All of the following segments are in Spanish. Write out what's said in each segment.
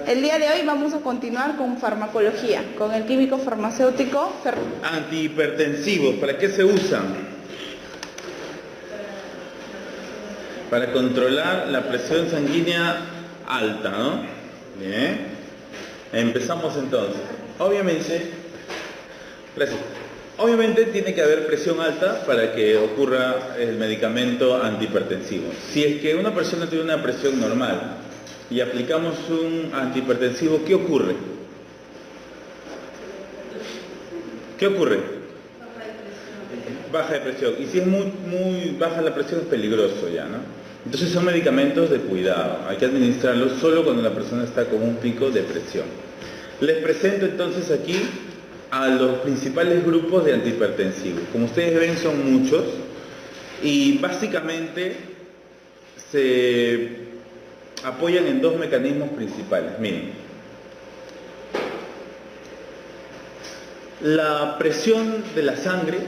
El día de hoy vamos a continuar con farmacología, con el químico farmacéutico Antihipertensivos, ¿para qué se usan? Para controlar la presión sanguínea alta, ¿no? Bien. Empezamos entonces. Obviamente tiene que haber presión alta para que ocurra el medicamento antihipertensivo. Si es que una persona tiene una presión normal y aplicamos un antihipertensivo, ¿qué ocurre? ¿Qué ocurre? Baja de presión. Y si es muy baja la presión es peligroso ya, ¿no? Entonces son medicamentos de cuidado. Hay que administrarlos solo cuando la persona está con un pico de presión. Les presento entonces aquí a los principales grupos de antihipertensivos. Como ustedes ven son muchos y básicamente se apoyan en dos mecanismos principales. Miren, la presión de la sangre,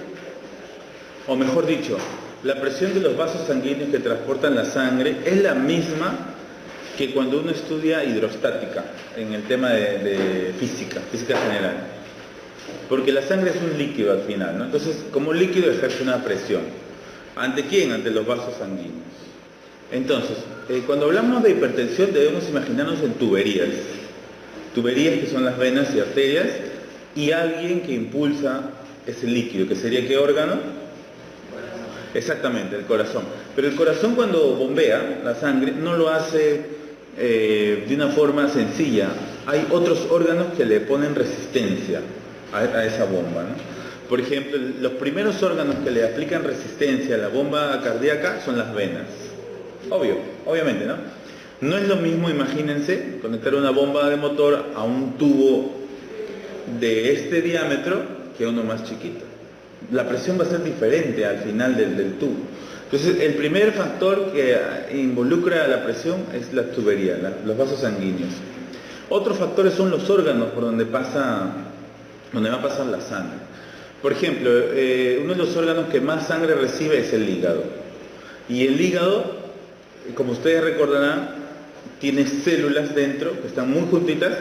o mejor dicho, la presión de los vasos sanguíneos que transportan la sangre es la misma que cuando uno estudia hidrostática en el tema de física general. Porque la sangre es un líquido al final, ¿no? Entonces, como un líquido ejerce una presión. ¿Ante quién? Ante los vasos sanguíneos. Entonces, cuando hablamos de hipertensión debemos imaginarnos en tuberías. Tuberías que son las venas y arterias y alguien que impulsa ese líquido, que sería ¿qué órgano? Exactamente, el corazón. Pero el corazón cuando bombea la sangre no lo hace de una forma sencilla. Hay otros órganos que le ponen resistencia a esa bomba, ¿no? Por ejemplo, los primeros órganos que le aplican resistencia a la bomba cardíaca son las venas. Obviamente, ¿no? No es lo mismo, imagínense, conectar una bomba de motor a un tubo de este diámetro que uno más chiquito. La presión va a ser diferente al final del tubo. Entonces, el primer factor que involucra la presión es la tubería, los vasos sanguíneos. Otros factores son los órganos por donde va a pasar la sangre. Por ejemplo, uno de los órganos que más sangre recibe es el hígado. Y el hígado, como ustedes recordarán, tiene células dentro que están muy juntitas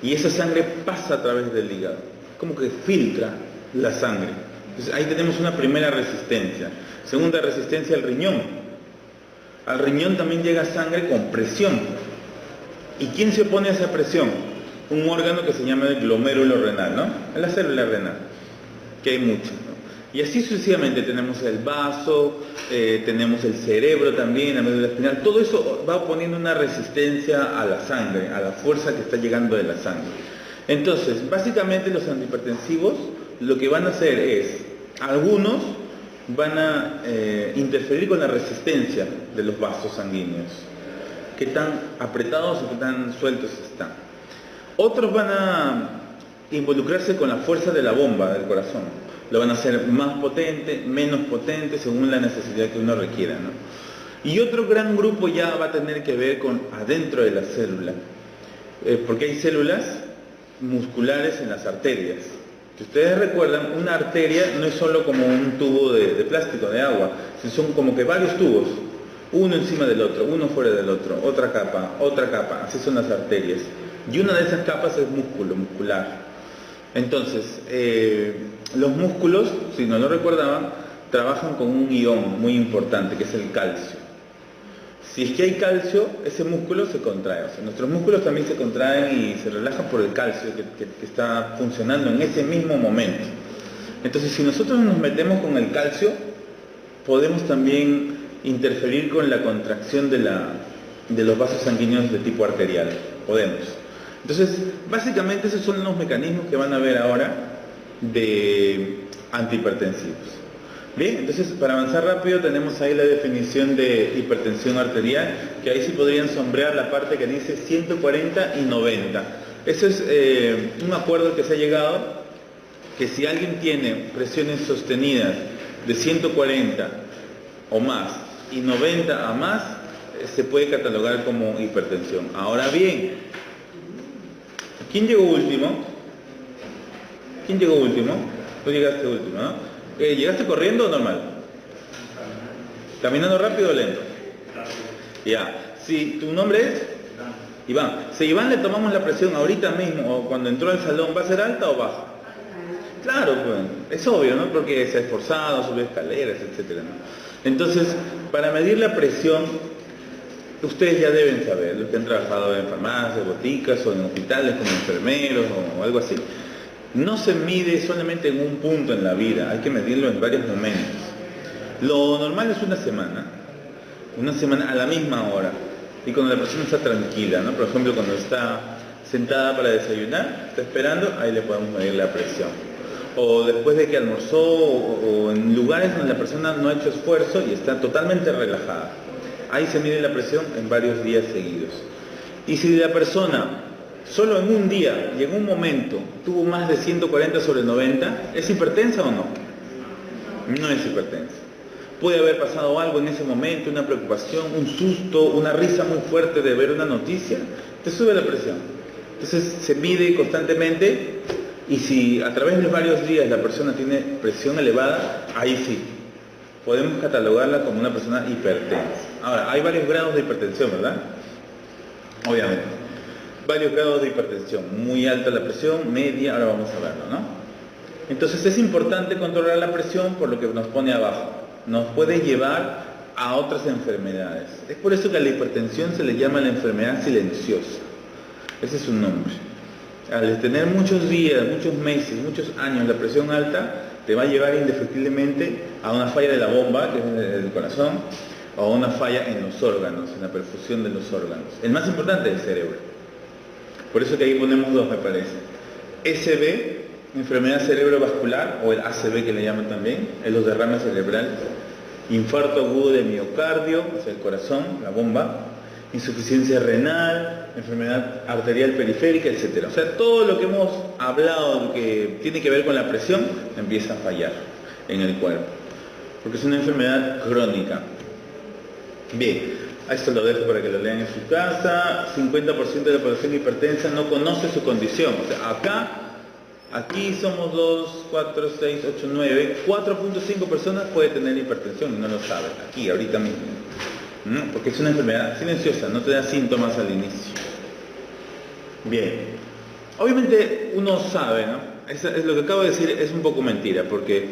y esa sangre pasa a través del hígado. Como que filtra la sangre. Entonces ahí tenemos una primera resistencia. Segunda resistencia al riñón. Al riñón también llega sangre con presión. ¿Y quién se opone a esa presión? Un órgano que se llama el glomérulo renal, ¿no? La célula renal, que hay muchas, ¿no? Y así sucesivamente tenemos el vaso, tenemos el cerebro también, la médula espinal. Todo eso va poniendo una resistencia a la sangre, a la fuerza que está llegando de la sangre. Entonces, básicamente los antihipertensivos lo que van a hacer es, algunos van a interferir con la resistencia de los vasos sanguíneos, qué tan apretados o qué tan sueltos están. Otros van a involucrarse con la fuerza de la bomba del corazón. Lo van a hacer más potente, menos potente, según la necesidad que uno requiera, ¿no? Y otro gran grupo ya va a tener que ver con adentro de la célula, porque hay células musculares en las arterias. Si ustedes recuerdan, una arteria no es solo como un tubo de plástico, de agua, sino son como que varios tubos, uno encima del otro, uno fuera del otro, otra capa, así son las arterias. Y una de esas capas es muscular. Entonces, los músculos, si no lo recordaban, trabajan con un ion muy importante, que es el calcio. Si es que hay calcio, ese músculo se contrae. O sea, nuestros músculos también se contraen y se relajan por el calcio que está funcionando en ese mismo momento. Entonces, si nosotros nos metemos con el calcio, podemos también interferir con la contracción de los vasos sanguíneos de tipo arterial. Podemos. Entonces, básicamente esos son los mecanismos que van a ver ahora de antihipertensivos. Bien, entonces para avanzar rápido tenemos ahí la definición de hipertensión arterial, que ahí sí podrían sombrear la parte que dice 140 y 90. Eso es un acuerdo que se ha llegado, que si alguien tiene presiones sostenidas de 140 o más y 90 a más, se puede catalogar como hipertensión. Ahora bien, ¿quién llegó último? ¿Quién llegó último? Tú llegaste último, ¿no? ¿Llegaste corriendo o normal? ¿Caminando rápido o lento? Ya. Si tu nombre es... Iván, si a Iván le tomamos la presión ahorita mismo o cuando entró al salón, ¿va a ser alta o baja? Claro, pues, es obvio, ¿no? Porque se ha esforzado, subió escaleras, etcétera, ¿no? Entonces, para medir la presión, ustedes ya deben saber, los que han trabajado en farmacias, boticas o en hospitales como enfermeros o algo así, no se mide solamente en un punto en la vida, hay que medirlo en varios momentos. Lo normal es una semana a la misma hora, y cuando la persona está tranquila, ¿no? Por ejemplo, cuando está sentada para desayunar, está esperando, ahí le podemos medir la presión. O después de que almorzó, o en lugares donde la persona no ha hecho esfuerzo y está totalmente relajada. Ahí se mide la presión en varios días seguidos. Y si la persona solo en un día y en un momento tuvo más de 140/90, ¿es hipertensa o no? No es hipertensa. Puede haber pasado algo en ese momento, una preocupación, un susto, una risa muy fuerte de ver una noticia, te sube la presión. Entonces se mide constantemente y si a través de varios días la persona tiene presión elevada, ahí sí, podemos catalogarla como una persona hipertensa. Ahora, hay varios grados de hipertensión, ¿verdad? Obviamente. Varios grados de hipertensión. Muy alta la presión, media, ahora vamos a verlo, ¿no? Entonces es importante controlar la presión por lo que nos pone abajo. Nos puede llevar a otras enfermedades. Es por eso que a la hipertensión se le llama la enfermedad silenciosa. Ese es su nombre. Al tener muchos días, muchos meses, muchos años la presión alta, te va a llevar indefectiblemente a una falla de la bomba, que es el corazón, o a una falla en los órganos, en la perfusión de los órganos. El más importante es el cerebro. Por eso que ahí ponemos dos, me parece. SB, enfermedad cerebrovascular, o el ACV que le llaman también, es los derrames cerebrales. Infarto agudo de miocardio, o sea, el corazón, la bomba. Insuficiencia renal, enfermedad arterial periférica, etc. O sea, todo lo que hemos hablado que tiene que ver con la presión empieza a fallar en el cuerpo, porque es una enfermedad crónica. Bien, a esto lo dejo para que lo lean en su casa. 50% de la población hipertensa no conoce su condición. O sea, aquí somos 2, 4, 6, 8, 9, 4.5 personas puede tener hipertensión y no lo sabe, aquí, ahorita mismo. ¿No? Porque es una enfermedad silenciosa, no te da síntomas al inicio. Bien, obviamente uno sabe, ¿no? Es lo que acabo de decir es un poco mentira, porque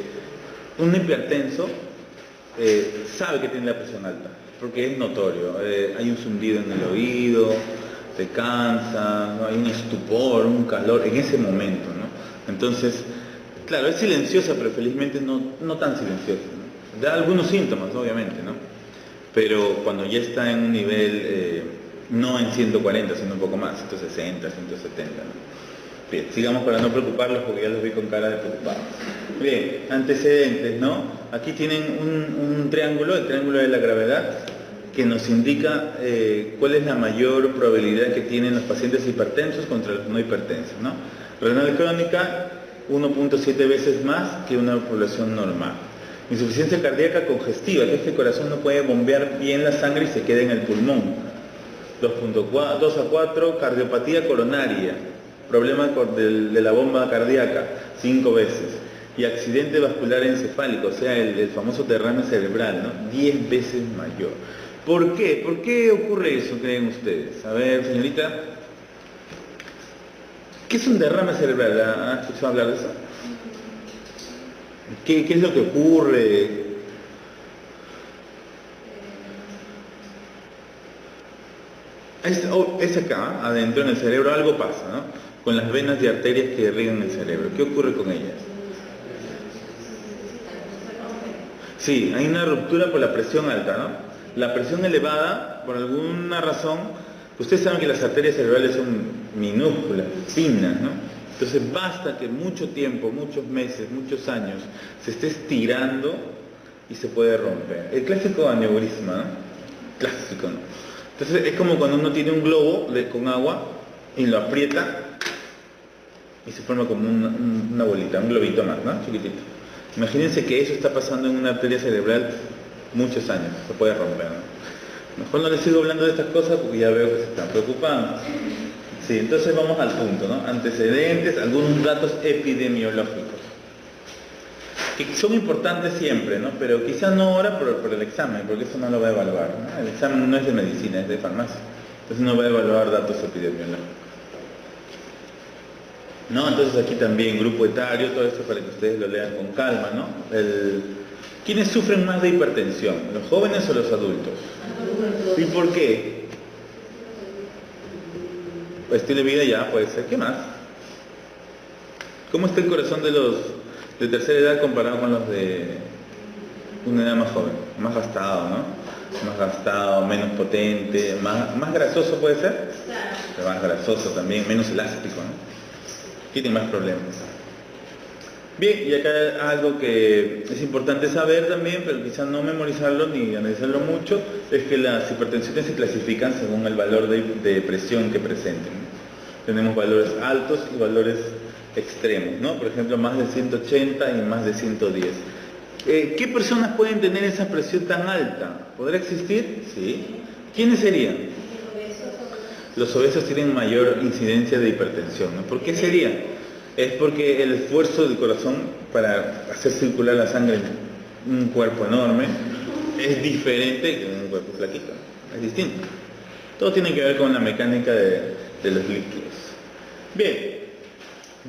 un hipertenso sabe que tiene la presión alta, porque es notorio. Hay un zumbido en el oído, te cansa, ¿no? Hay un estupor, un calor en ese momento, ¿no? Entonces, claro, es silenciosa, pero felizmente no tan silenciosa, ¿no? Da algunos síntomas, obviamente, ¿no? Pero cuando ya está en un nivel, no en 140, sino un poco más, 160, 170, ¿no? Bien, sigamos para no preocuparlos porque ya los vi con cara de preocupados. Bien, antecedentes, ¿no? Aquí tienen un triángulo, el triángulo de la gravedad, que nos indica cuál es la mayor probabilidad que tienen los pacientes hipertensos contra los no hipertensos, ¿no? Renal crónica, 1.7 veces más que una población normal. Insuficiencia cardíaca congestiva, que es que el corazón no puede bombear bien la sangre y se queda en el pulmón. 2 a 4, cardiopatía coronaria, problema de la bomba cardíaca, 5 veces. Y accidente vascular encefálico, o sea, el famoso derrame cerebral, ¿no? 10 veces mayor. ¿Por qué? ¿Por qué ocurre eso, creen ustedes? A ver, señorita, ¿qué es un derrame cerebral? ¿Ha escuchado hablar de eso? ¿Qué es lo que ocurre? Es acá, adentro en el cerebro, algo pasa, ¿no? Con las venas y arterias que irrigan el cerebro. ¿Qué ocurre con ellas? Sí, hay una ruptura por la presión alta, ¿no? La presión elevada, por alguna razón, ustedes saben que las arterias cerebrales son minúsculas, finas, ¿no? Entonces basta que mucho tiempo, muchos meses, muchos años, se esté estirando y se puede romper. El clásico aneurisma, ¿no? Clásico, ¿no? Entonces es como cuando uno tiene un globo con agua y lo aprieta y se forma como una bolita, un globito más, ¿no? Chiquitito. Imagínense que eso está pasando en una arteria cerebral muchos años, se puede romper, ¿no? Mejor no les sigo hablando de estas cosas porque ya veo que se están preocupando. Sí, entonces vamos al punto, ¿no? Antecedentes, algunos datos epidemiológicos, que son importantes siempre, ¿no? Pero quizás no ahora por el examen, porque eso no lo va a evaluar, ¿no? El examen no es de medicina, es de farmacia. Entonces no va a evaluar datos epidemiológicos. ¿No? Entonces aquí también grupo etario, todo esto para que ustedes lo lean con calma, ¿no? ¿Quiénes sufren más de hipertensión? ¿Los jóvenes o los adultos? ¿Y por qué? Estilo de vida ya puede ser. ¿Qué más? ¿Cómo está el corazón de los de tercera edad comparado con los de una edad más joven? Más gastado, ¿no? Más gastado, menos potente, más grasoso puede ser. Pero más grasoso también, menos elástico, ¿no? Tiene más problemas. Bien, y acá algo que es importante saber también, pero quizás no memorizarlo ni analizarlo mucho, es que las hipertensiones se clasifican según el valor de presión que presenten. Tenemos valores altos y valores extremos, ¿no? Por ejemplo, más de 180 y más de 110. ¿Qué personas pueden tener esa presión tan alta? ¿Podrá existir? Sí. ¿Quiénes serían? Los obesos tienen mayor incidencia de hipertensión, ¿no? ¿Por qué sería? Es porque el esfuerzo del corazón para hacer circular la sangre en un cuerpo enorme es diferente que en un cuerpo flaquito, es distinto. Todo tiene que ver con la mecánica de los líquidos. Bien,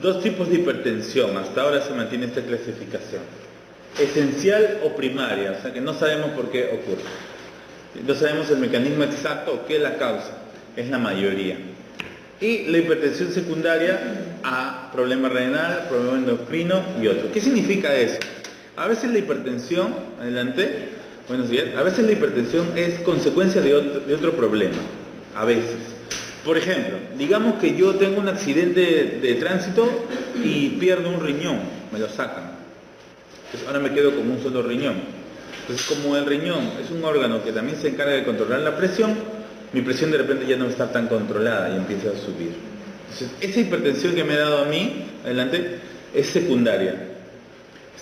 dos tipos de hipertensión, hasta ahora se mantiene esta clasificación. Esencial o primaria, o sea que no sabemos por qué ocurre. No sabemos el mecanismo exacto o qué es la causa. Es la mayoría. Y la hipertensión secundaria a problema renal, problema endocrino y otro. ¿Qué significa eso? A veces la hipertensión, adelante, buenos días, a veces la hipertensión es consecuencia de otro problema, a veces. Por ejemplo, digamos que yo tengo un accidente de tránsito y pierdo un riñón, me lo sacan. Entonces ahora me quedo con un solo riñón. Entonces como el riñón es un órgano que también se encarga de controlar la presión, mi presión de repente ya no está tan controlada y empieza a subir. Entonces, esa hipertensión que me ha dado a mí, adelante, es secundaria.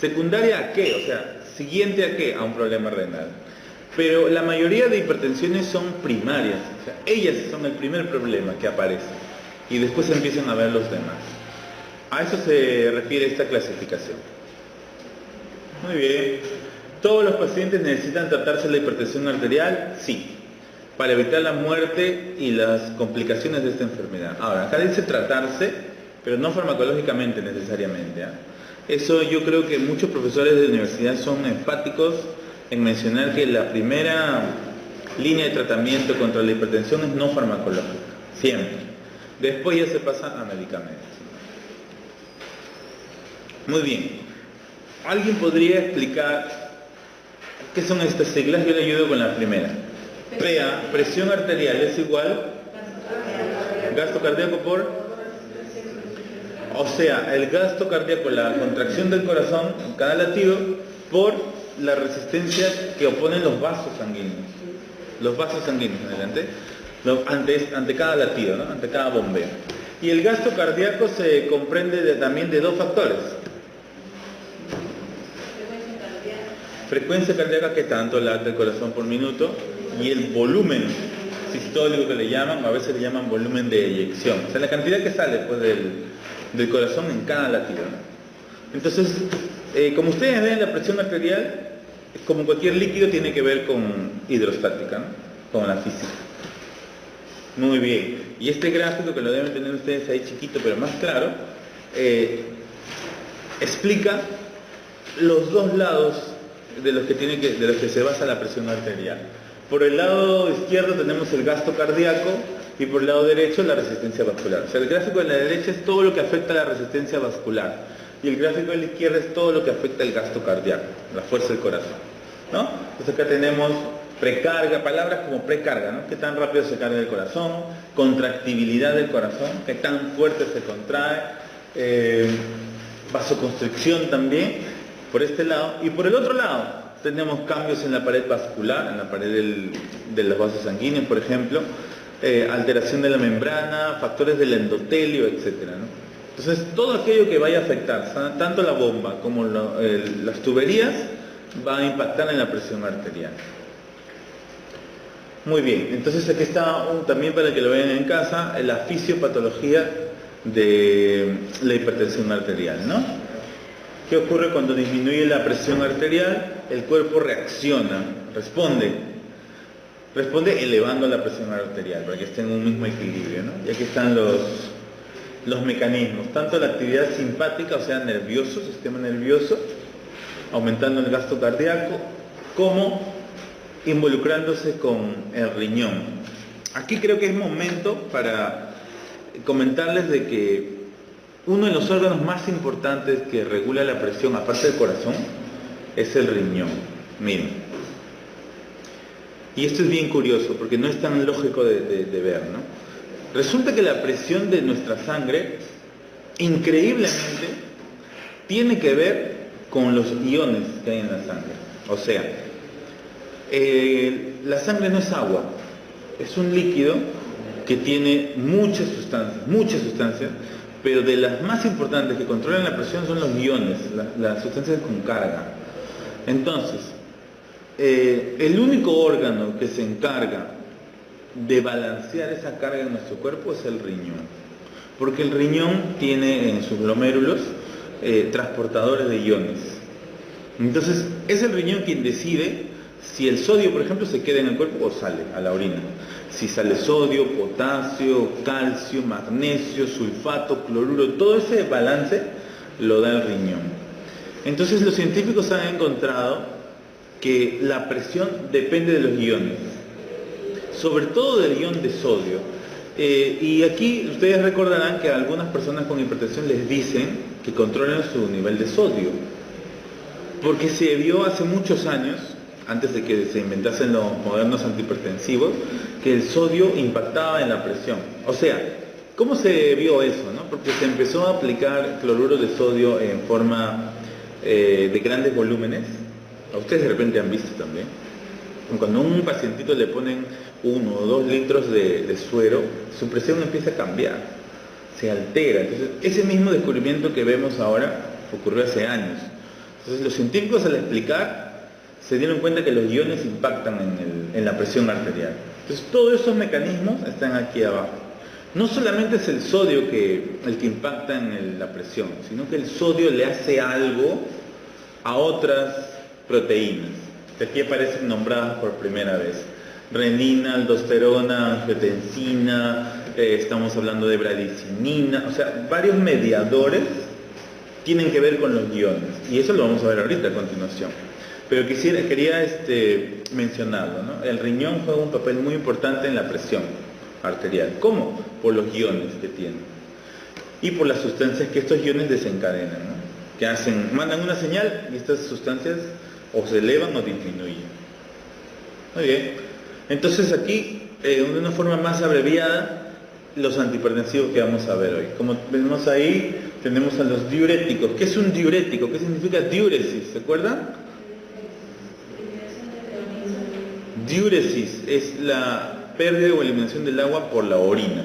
¿Secundaria a qué? O sea, ¿siguiente a qué? A un problema renal. Pero la mayoría de hipertensiones son primarias. O sea, ellas son el primer problema que aparece. Y después empiezan a ver los demás. A eso se refiere esta clasificación. Muy bien. ¿Todos los pacientes necesitan tratarse la hipertensión arterial? Sí. Para evitar la muerte y las complicaciones de esta enfermedad. Ahora, acá dice tratarse, pero no farmacológicamente necesariamente. Eso yo creo que muchos profesores de universidad son enfáticos en mencionar que la primera línea de tratamiento contra la hipertensión es no farmacológica, siempre. Después ya se pasa a medicamentos. Muy bien. ¿Alguien podría explicar qué son estas siglas? Yo le ayudo con la primera. PA, presión arterial, es igual gasto cardíaco por, o sea, el gasto cardíaco, la contracción del corazón en cada latido por la resistencia que oponen los vasos sanguíneos. Los vasos sanguíneos, adelante, ante cada latido, ¿no? Ante cada bombeo. Y el gasto cardíaco se comprende también de dos factores. Frecuencia cardíaca, que tanto late el corazón por minuto, y el volumen sistólico que le llaman, a veces le llaman volumen de eyección, o sea, la cantidad que sale pues, del corazón en cada latido, ¿no? Entonces, como ustedes ven, la presión arterial, como cualquier líquido, tiene que ver con hidrostática, ¿no? Con la física. Muy bien, y este gráfico, que lo deben tener ustedes ahí chiquito, pero más claro, explica los dos lados de los que se basa la presión arterial. Por el lado izquierdo tenemos el gasto cardíaco y por el lado derecho la resistencia vascular. O sea, el gráfico de la derecha es todo lo que afecta a la resistencia vascular y el gráfico de la izquierda es todo lo que afecta al gasto cardíaco, la fuerza del corazón, ¿no? Entonces acá tenemos precarga, palabras como precarga, ¿no? Qué tan rápido se carga el corazón, contractibilidad del corazón, qué tan fuerte se contrae, vasoconstricción también, por este lado, y por el otro lado tenemos cambios en la pared vascular, en la pared de los vasos sanguíneos, por ejemplo, alteración de la membrana, factores del endotelio, etcétera, ¿no? Entonces, todo aquello que vaya a afectar, tanto la bomba como las tuberías, va a impactar en la presión arterial. Muy bien, entonces aquí está también para que lo vean en casa, la fisiopatología de la hipertensión arterial, ¿no? ¿Qué ocurre cuando disminuye la presión arterial? El cuerpo reacciona, responde. Responde elevando la presión arterial para que esté en un mismo equilibrio, ¿no? Y aquí están los mecanismos, tanto la actividad simpática, o sea, nervioso, sistema nervioso, aumentando el gasto cardíaco, como involucrándose con el riñón. Aquí creo que es momento para comentarles de que uno de los órganos más importantes que regula la presión, aparte del corazón, es el riñón. Miren. Y esto es bien curioso, porque no es tan lógico de ver, ¿no? Resulta que la presión de nuestra sangre, increíblemente, tiene que ver con los iones que hay en la sangre. O sea, la sangre no es agua, es un líquido que tiene muchas sustancias, pero de las más importantes que controlan la presión son los iones, las sustancias con carga. Entonces, el único órgano que se encarga de balancear esa carga en nuestro cuerpo es el riñón, porque el riñón tiene en sus glomérulos transportadores de iones. Entonces es el riñón quien decide si el sodio, por ejemplo, se queda en el cuerpo o sale a la orina, si sale sodio, potasio, calcio, magnesio, sulfato, cloruro. Todo ese balance lo da el riñón. Entonces los científicos han encontrado que la presión depende de los iones, sobre todo del ion de sodio. Y aquí ustedes recordarán que a algunas personas con hipertensión les dicen que controlen su nivel de sodio, porque se vio hace muchos años, antes de que se inventasen los modernos antihipertensivos, que el sodio impactaba en la presión. O sea, ¿cómo se vio eso, no? Porque se empezó a aplicar cloruro de sodio en forma de grandes volúmenes. A ustedes de repente han visto también. Cuando a un pacientito le ponen 1 o 2 litros de suero, su presión empieza a cambiar, se altera. Entonces, ese mismo descubrimiento que vemos ahora ocurrió hace años. Entonces, los científicos, al explicar, se dieron cuenta que los iones impactan en la presión arterial. Entonces, todos esos mecanismos están aquí abajo. No solamente es el sodio el que impacta en la presión, sino que el sodio le hace algo a otras proteínas, que aquí aparecen nombradas por primera vez: renina, aldosterona, angiotensina, estamos hablando de bradicinina. O sea, varios mediadores tienen que ver con los iones, y eso lo vamos a ver ahorita a continuación. Pero quería mencionarlo, ¿no? El riñón juega un papel muy importante en la presión arterial. ¿Cómo? Por los iones que tiene y por las sustancias que estos iones desencadenan, ¿no? Que mandan una señal y estas sustancias o se elevan o disminuyen. Muy bien. Entonces aquí, de una forma más abreviada, los antihipertensivos que vamos a ver hoy. Como vemos ahí, tenemos a los diuréticos. ¿Qué es un diurético? ¿Qué significa diuresis? ¿Se acuerdan? Diuresis es la pérdida o eliminación del agua por la orina.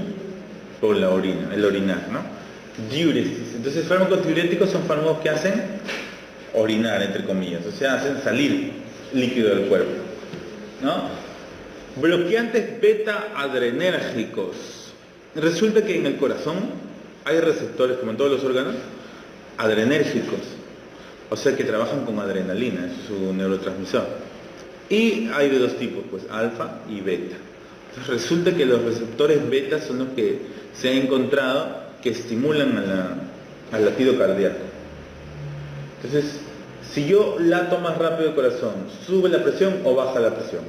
El orinar, ¿no? Diuresis. Entonces, fármacos diuréticos son fármacos que hacen orinar, entre comillas, o sea, hacen salir líquido del cuerpo, ¿no? Bloqueantes beta-adrenérgicos. Resulta que en el corazón hay receptores, como en todos los órganos, adrenérgicos, o sea, que trabajan con adrenalina, es su neurotransmisor. Y hay de dos tipos, pues alfa y beta. Entonces, resulta que los receptores beta son los que se ha encontrado que estimulan al latido cardíaco. Entonces, si yo lato más rápido el corazón, ¿sube la presión o baja la presión?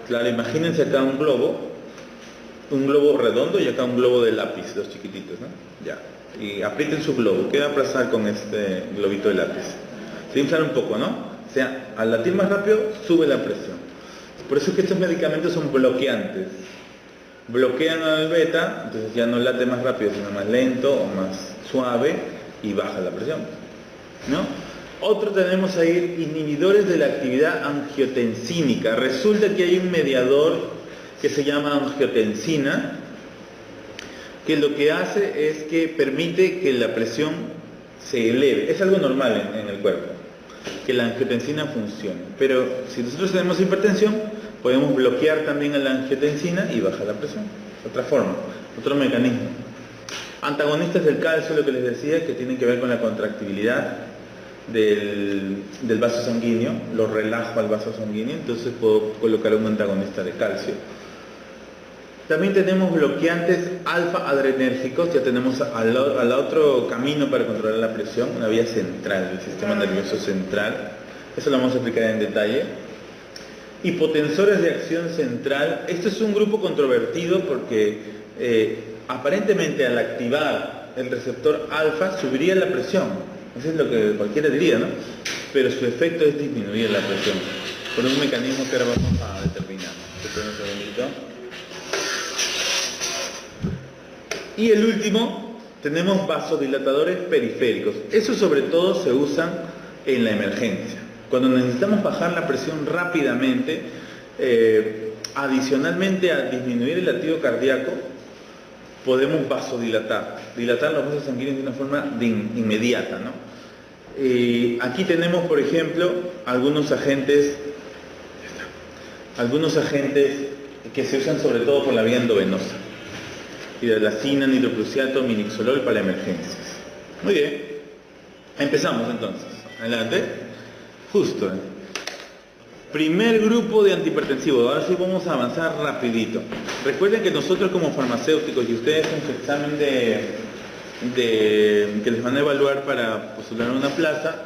Claro, imagínense acá un globo redondo y acá un globo de lápiz, los chiquititos, ¿no? Ya. Y aprieten su globo. ¿Qué va a pasar con este globito de lápiz? Se infla un poco, ¿no? O sea, al latir más rápido, sube la presión. Por eso es que estos medicamentos son bloqueantes. Bloquean al beta, entonces ya no late más rápido, sino más lento o más suave, y baja la presión, ¿no? Otro tenemos ahí, inhibidores de la actividad angiotensínica. Resulta que hay un mediador que se llama angiotensina, que lo que hace es que permite que la presión se eleve. Es algo normal en el cuerpo, que la angiotensina funcione. Pero si nosotros tenemos hipertensión, podemos bloquear también a la angiotensina y bajar la presión. Otra forma, otro mecanismo. Antagonistas del calcio, lo que les decía, que tienen que ver con la contractibilidad del vaso sanguíneo, lo relajo al vaso sanguíneo, entonces puedo colocar un antagonista de calcio. También tenemos bloqueantes alfa-adrenérgicos, ya tenemos al otro camino para controlar la presión, una vía central, el sistema nervioso central, eso lo vamos a explicar en detalle. Hipotensores de acción central, esto es un grupo controvertido porque aparentemente al activar el receptor alfa subiría la presión, eso es lo que cualquiera diría, ¿no? Pero su efecto es disminuir la presión, por un mecanismo que ahora vamos a determinar. Espera un segundito. Y el último, tenemos vasodilatadores periféricos. Eso sobre todo se usan en la emergencia. Cuando necesitamos bajar la presión rápidamente, adicionalmente a disminuir el latido cardíaco, podemos vasodilatar, dilatar los vasos sanguíneos de una forma inmediata, ¿no? Aquí tenemos, por ejemplo, algunos agentes que se usan sobre todo por la vía endovenosa. Hidralazina, nitroprusiato, minixolol para emergencias. Muy bien. Empezamos entonces. Adelante. Justo. Primer grupo de antihipertensivos. Ahora sí vamos a avanzar rapidito. Recuerden que nosotros como farmacéuticos y ustedes en su examen que les van a evaluar para postular una plaza,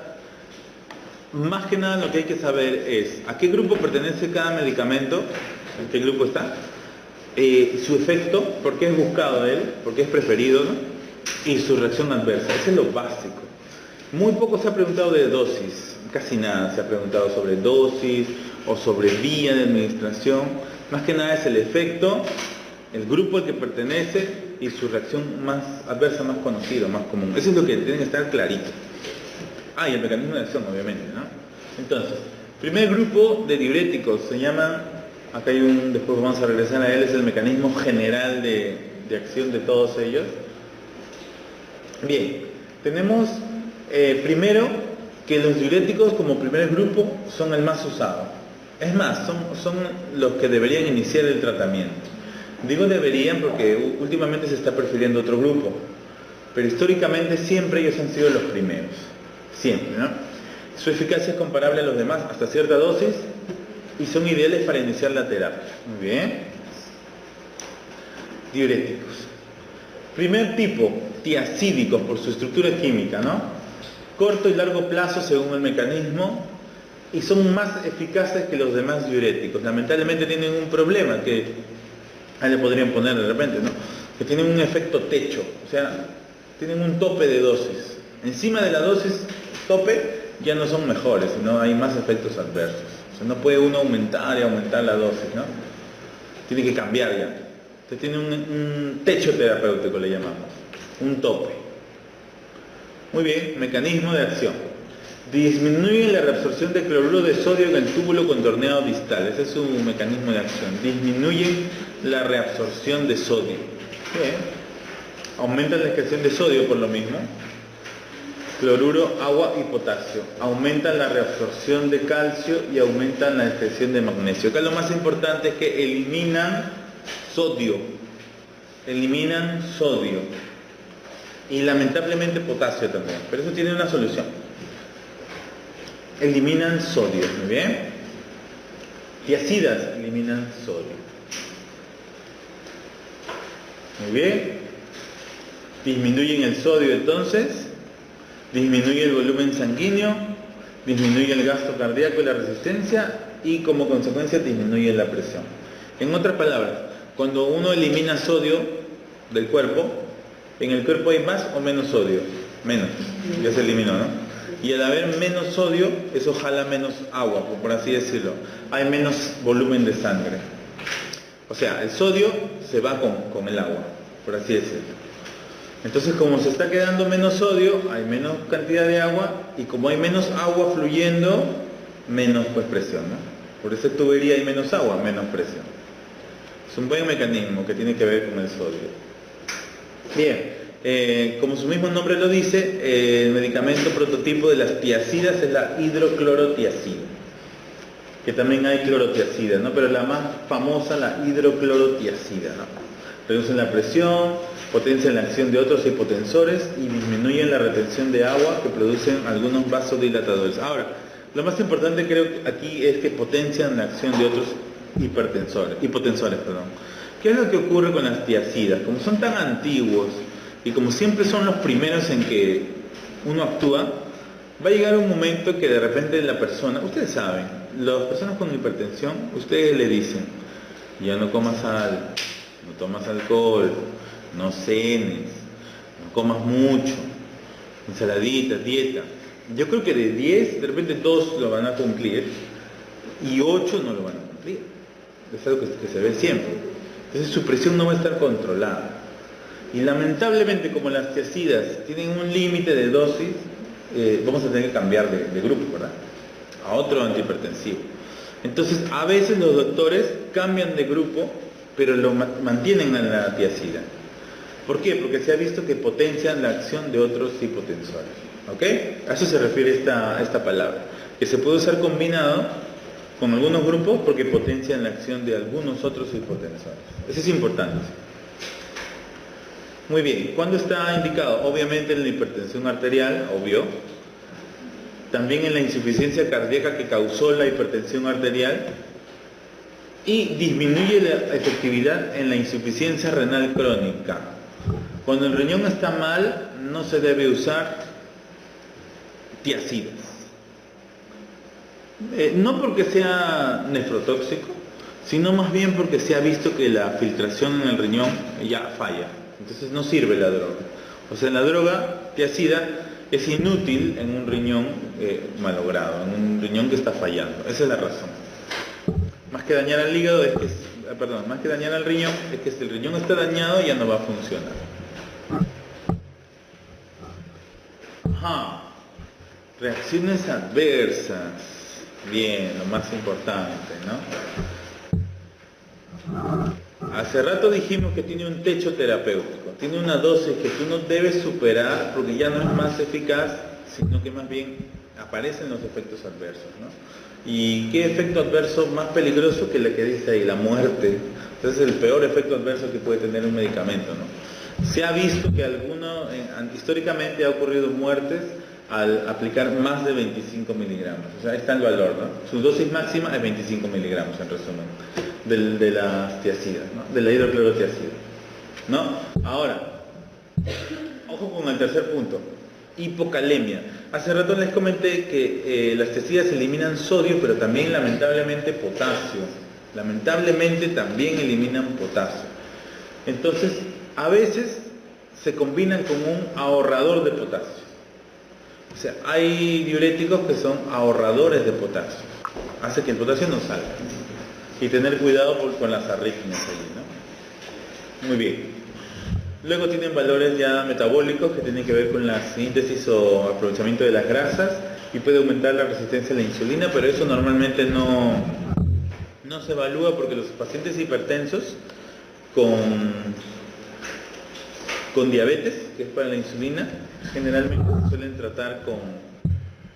más que nada lo que hay que saber es a qué grupo pertenece cada medicamento, en qué grupo está, su efecto, por qué es buscado él, por qué es preferido, ¿no? Y su reacción adversa. Eso es lo básico. Muy poco se ha preguntado de dosis, casi nada se ha preguntado sobre dosis o sobre vía de administración. Más que nada es el efecto, el grupo al que pertenece y su reacción más adversa, más conocida, más común. Eso es lo que tiene que estar clarito. Y el mecanismo de acción, obviamente, ¿no? Entonces, primer grupo de diuréticos se llama... Acá hay después vamos a regresar a él, es el mecanismo general de acción de todos ellos. Bien, tenemos primero que los diuréticos como primer grupo son el más usado. Es más, son los que deberían iniciar el tratamiento. Digo deberían porque últimamente se está prefiriendo otro grupo, pero históricamente siempre ellos han sido los primeros. Siempre, ¿no? Su eficacia es comparable a los demás hasta cierta dosis, y son ideales para iniciar la terapia. Muy bien. Diuréticos. Primer tipo, tiacídicos por su estructura química, ¿no? Corto y largo plazo según el mecanismo y son más eficaces que los demás diuréticos. Lamentablemente tienen un problema que ahí le podrían poner de repente, ¿no? Que tienen un efecto techo, o sea, tienen un tope de dosis. Encima de la dosis tope ya no son mejores, sino hay más efectos adversos. O sea, no puede uno aumentar y aumentar la dosis, ¿no? Tiene que cambiar ya. Entonces tiene un techo terapéutico, le llamamos. Un tope. Muy bien, mecanismo de acción. Disminuye la reabsorción de cloruro de sodio en el túbulo contorneado distal. Ese es su mecanismo de acción. Disminuye la reabsorción de sodio. Bien. Aumenta la excreción de sodio por lo mismo. Cloruro, agua y potasio. Aumentan la reabsorción de calcio y aumentan la excreción de magnesio. Acá lo más importante es que eliminan sodio. Eliminan sodio. Y lamentablemente potasio también. Pero eso tiene una solución. Eliminan sodio. Muy bien. Tiacidas eliminan sodio. Muy bien. Disminuyen el sodio entonces. Disminuye el volumen sanguíneo, disminuye el gasto cardíaco y la resistencia y como consecuencia disminuye la presión. En otras palabras, cuando uno elimina sodio del cuerpo, en el cuerpo hay más o menos sodio. Menos, ya se eliminó, ¿no? Y al haber menos sodio, eso jala menos agua, por así decirlo. Hay menos volumen de sangre. O sea, el sodio se va con el agua, por así decirlo. Entonces, como se está quedando menos sodio, hay menos cantidad de agua, y como hay menos agua fluyendo, menos presión, ¿no? Por esa tubería hay menos agua, menos presión. Es un buen mecanismo que tiene que ver con el sodio. Bien, como su mismo nombre lo dice, el medicamento prototipo de las tiacidas es la hidroclorotiacida. Que también hay clorotiacida, ¿no? Pero la más famosa, la hidroclorotiacida, ¿no? Reducen la presión, potencian la acción de otros hipotensores y disminuyen la retención de agua que producen algunos vasodilatadores. Ahora, lo más importante creo que aquí es que potencian la acción de otros hipotensores. ¿Qué es lo que ocurre con las tiazidas? Como son tan antiguos y como siempre son los primeros en que uno actúa, va a llegar un momento que de repente la persona, ustedes saben, las personas con hipertensión, ustedes le dicen, ya no comas sal, no tomas alcohol, no cenes, no comas mucho, ensaladitas, dieta. Yo creo que de 10, de repente 2 lo van a cumplir y 8 no lo van a cumplir. Es algo que se ve siempre. Entonces su presión no va a estar controlada. Y lamentablemente, como las tiazidas tienen un límite de dosis, vamos a tener que cambiar de grupo, ¿verdad? A otro antihipertensivo. Entonces, a veces los doctores cambian de grupo, pero lo mantienen en la tiazida. ¿Por qué? Porque se ha visto que potencian la acción de otros hipotensores. ¿Ok? A eso se refiere esta palabra. Que se puede usar combinado con algunos grupos porque potencian la acción de algunos otros hipotensores. Eso es importante. Muy bien. ¿Cuándo está indicado? Obviamente en la hipertensión arterial, obvio. También en la insuficiencia cardíaca que causó la hipertensión arterial. Y disminuye la efectividad en la insuficiencia renal crónica. Cuando el riñón está mal, no se debe usar tiazidas. No porque sea nefrotóxico, sino más bien porque se ha visto que la filtración en el riñón ya falla. Entonces no sirve la droga. O sea, la droga tiazida es inútil en un riñón malogrado, en un riñón que está fallando. Esa es la razón. Más que dañar al hígado es que, más que dañar al riñón, es que si el riñón está dañado ya no va a funcionar. Ajá. Reacciones adversas. Bien, lo más importante, ¿no? Hace rato dijimos que tiene un techo terapéutico, tiene una dosis que tú no debes superar porque ya no es más eficaz, sino que más bien aparecen los efectos adversos, ¿no? ¿Y qué efecto adverso más peligroso que la que dice ahí? La muerte. Entonces es el peor efecto adverso que puede tener un medicamento, ¿no? Se ha visto que históricamente ha ocurrido muertes al aplicar más de 25 miligramos. O sea, ahí está el valor, ¿no? Su dosis máxima es 25 miligramos, en resumen, de las tiazidas, ¿no? De la hidroclorotiazida, ¿no? Ahora, ojo con el tercer punto, hipocalemia. Hace rato les comenté que las tiazidas eliminan sodio, pero también lamentablemente potasio. Lamentablemente también eliminan potasio. Entonces, a veces se combinan con un ahorrador de potasio. O sea, hay diuréticos que son ahorradores de potasio. Hace que el potasio no salga. Y tener cuidado con las arritmias allí, ¿no? Muy bien. Luego tienen valores ya metabólicos que tienen que ver con la síntesis o aprovechamiento de las grasas y puede aumentar la resistencia a la insulina, pero eso normalmente no se evalúa porque los pacientes hipertensos con diabetes, que es para la insulina, generalmente se suelen tratar con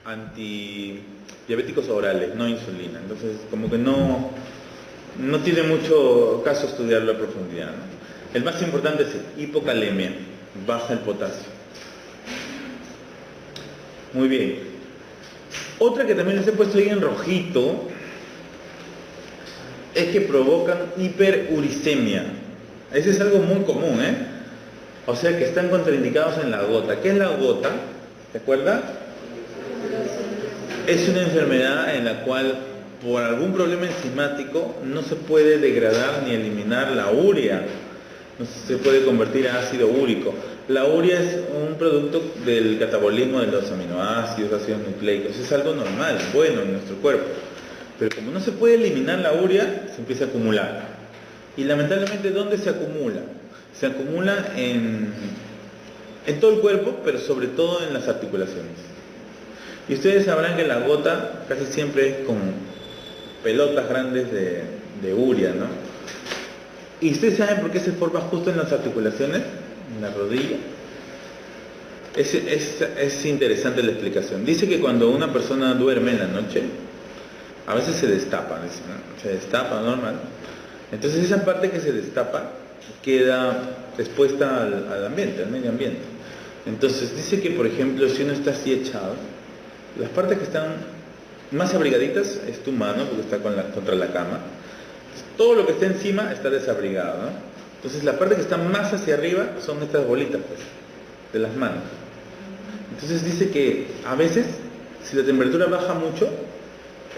antidiabéticos orales, no insulina. Entonces, como que no tiene mucho caso estudiarlo a profundidad, ¿no? El más importante es hipocalemia, baja el potasio. Muy bien. Otra que también les he puesto ahí en rojito es que provocan hiperuricemia. Ese es algo muy común, ¿eh? O sea que están contraindicados en la gota. ¿Qué es la gota? ¿Te acuerdas? Es una enfermedad en la cual por algún problema enzimático no se puede degradar ni eliminar la urea. No se puede convertir a ácido úrico. La urea es un producto del catabolismo de los aminoácidos, ácidos nucleicos. Es algo normal, bueno en nuestro cuerpo. Pero como no se puede eliminar la urea, se empieza a acumular. Y lamentablemente, ¿dónde se acumula? Se acumula en todo el cuerpo, pero sobre todo en las articulaciones. Y ustedes sabrán que la gota casi siempre es con pelotas grandes de urea, ¿no? ¿Y ustedes saben por qué se forma justo en las articulaciones? En la rodilla. Es interesante la explicación. Dice que cuando una persona duerme en la noche, a veces se destapa, ¿no? Se destapa normal. Entonces esa parte que se destapa queda expuesta al ambiente, al medio ambiente. Entonces dice que, por ejemplo, si uno está así echado, las partes que están más abrigaditas es tu mano, porque está contra la cama. Todo lo que está encima está desabrigado, ¿no? Entonces la parte que está más hacia arriba son estas bolitas, pues, de las manos. Entonces dice que a veces, si la temperatura baja mucho,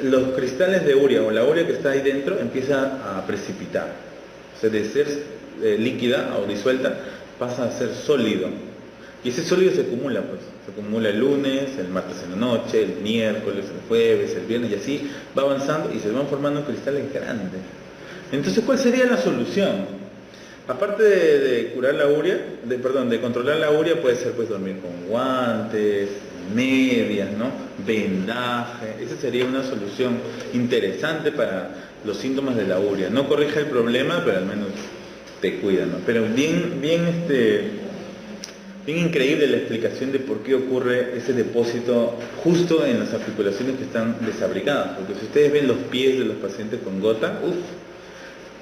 los cristales de urea o la urea que está ahí dentro empieza a precipitar. O sea, de ser líquida o disuelta pasa a ser sólido. Y ese sólido se acumula, pues. Se acumula el lunes, el martes en la noche, el miércoles, el jueves, el viernes, y así va avanzando y se van formando cristales grandes. Entonces, ¿cuál sería la solución? Aparte de curar la urea, de controlar la urea, puede ser pues dormir con guantes, medias, ¿no? Vendaje. Esa sería una solución interesante para los síntomas de la urea. No corrige el problema, pero al menos te cuida, ¿no? Pero bien increíble la explicación de por qué ocurre ese depósito justo en las articulaciones que están desabrigadas. Porque si ustedes ven los pies de los pacientes con gota,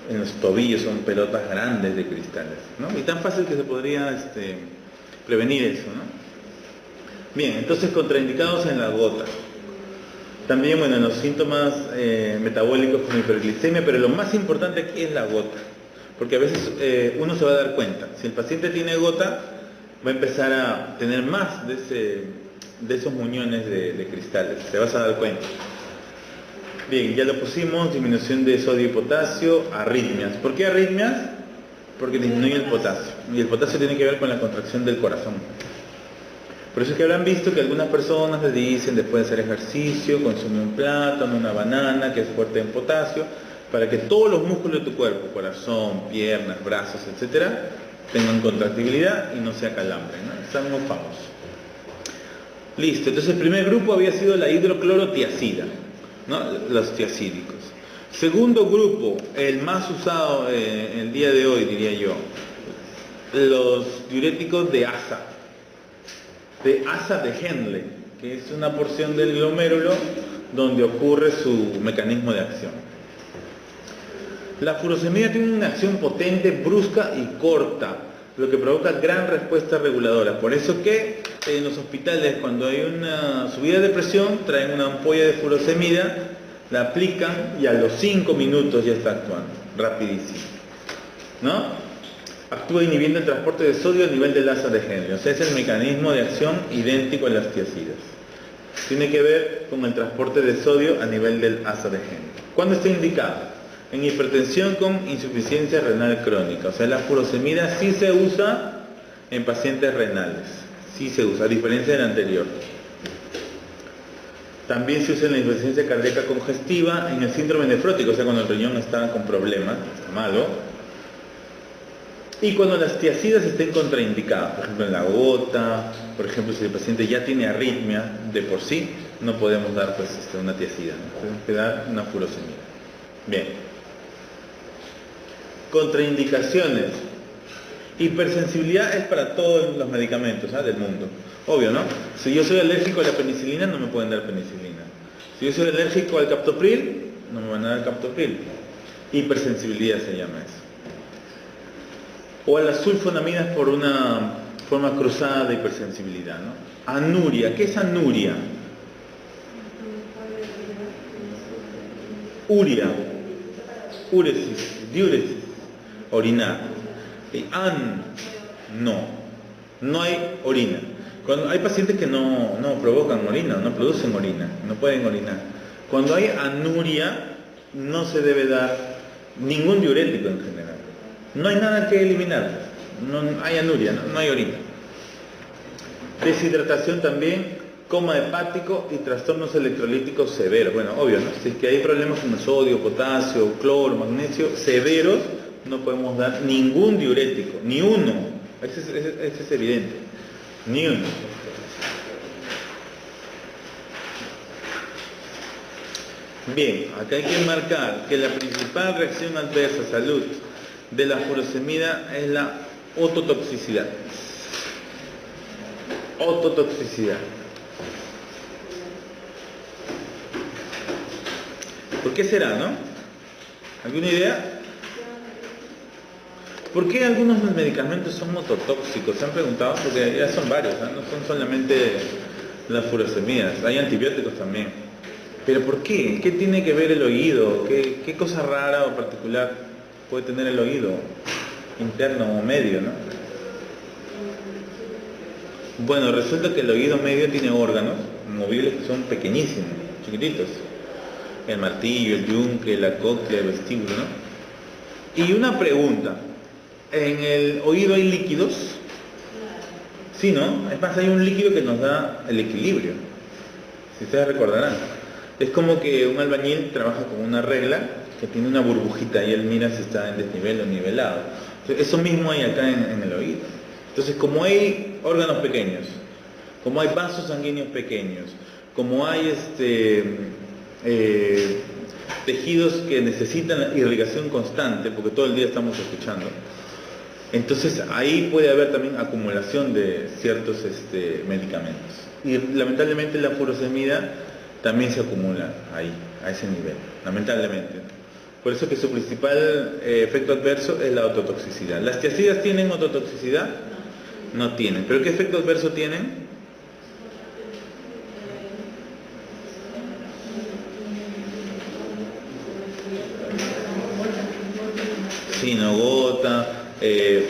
en los tobillos son pelotas grandes de cristales, ¿no? Y tan fácil que se podría prevenir eso, ¿no? Bien, entonces contraindicados en la gota. También, bueno, en los síntomas metabólicos como hiperglicemia, pero lo más importante aquí es la gota. Porque a veces uno se va a dar cuenta, si el paciente tiene gota, va a empezar a tener más de esos muñones de cristales, te vas a dar cuenta. Bien, ya lo pusimos, disminución de sodio y potasio, arritmias. ¿Por qué arritmias? Porque disminuye el potasio. Y el potasio tiene que ver con la contracción del corazón. Por eso es que habrán visto que algunas personas les dicen, después de hacer ejercicio, consume un plátano, una banana, que es fuerte en potasio, para que todos los músculos de tu cuerpo, corazón, piernas, brazos, etcétera, tengan contractibilidad y no sea calambre, ¿no? Están muy famosos. Listo, entonces el primer grupo había sido la hidroclorotiazida, ¿no? Los tiazídicos. Segundo grupo, el más usado el día de hoy, diría yo, los diuréticos de asa de Henle, que es una porción del glomérulo donde ocurre su mecanismo de acción. La furosemida tiene una acción potente, brusca y corta, lo que provoca gran respuesta reguladora. Por eso que en los hospitales, cuando hay una subida de presión, traen una ampolla de furosemida, la aplican y a los 5 minutos ya está actuando, rapidísimo, ¿no? Actúa inhibiendo el transporte de sodio a nivel del asa de Henle. O sea, es el mecanismo de acción idéntico a las tiazidas. Tiene que ver con el transporte de sodio a nivel del asa de Henle. ¿Cuándo está indicado? En hipertensión con insuficiencia renal crónica. O sea, la furosemida sí se usa en pacientes renales. Sí se usa, a diferencia del anterior. También se usa en la insuficiencia cardíaca congestiva, en el síndrome nefrótico, o sea, cuando el riñón está con problemas, está malo. Y cuando las tiazidas estén contraindicadas, por ejemplo en la gota, por ejemplo si el paciente ya tiene arritmia de por sí, no podemos dar pues una tiazida, ¿no? Tenemos que dar una furosemida. Bien. Contraindicaciones. Hipersensibilidad es para todos los medicamentos, ¿ah? Del mundo. Obvio, ¿no? Si yo soy alérgico a la penicilina, no me pueden dar penicilina. Si yo soy alérgico al captopril, no me van a dar captopril. Hipersensibilidad se llama eso. O a las sulfonamidas por una forma cruzada de hipersensibilidad, ¿no? Anuria. ¿Qué es anuria? Uria. Uresis. Diuresis. Orinar. Y no hay orina. Cuando hay pacientes que no provocan orina, no producen orina, no pueden orinar. Cuando hay anuria, no se debe dar ningún diurético en general. No hay nada que eliminar, no hay anuria, no hay orina. Deshidratación también, coma hepático y trastornos electrolíticos severos. Bueno, obvio, ¿no? Si es que hay problemas con el sodio, potasio, cloro, magnesio severos, no podemos dar ningún diurético, ni uno. Ese es evidente, ni uno. Bien, acá hay que marcar que la principal reacción adversa a salud de la furosemida es la ototoxicidad. Ototoxicidad. ¿Por qué será, no? ¿Alguna idea? ¿Por qué algunos medicamentos son ototóxicos? ¿Se han preguntado? Porque ya son varios, ¿no? No son solamente las furosemidas, hay antibióticos también. ¿Pero por qué? ¿Qué tiene que ver el oído? ¿Qué cosa rara o particular puede tener el oído? Interno o medio, ¿no? Bueno, resulta que el oído medio tiene órganos movibles que son pequeñísimos, chiquititos. El martillo, el yunque, la cóclea, el vestíbulo, ¿no? Y una pregunta, ¿en el oído hay líquidos? Sí, ¿no? Es más, hay un líquido que nos da el equilibrio, si ustedes recordarán. Es como que un albañil trabaja con una regla que tiene una burbujita y él mira si está en desnivel o nivelado. Entonces, eso mismo hay acá en el oído. Entonces, como hay órganos pequeños, como hay vasos sanguíneos pequeños, como hay tejidos que necesitan irrigación constante, porque todo el día estamos escuchando, entonces ahí puede haber también acumulación de ciertos medicamentos. Y lamentablemente la furosemida también se acumula ahí, a ese nivel, lamentablemente. Por eso que su principal efecto adverso es la ototoxicidad. ¿Las tiazidas tienen ototoxicidad? No tienen. ¿Pero qué efecto adverso tienen? Sí, no gota,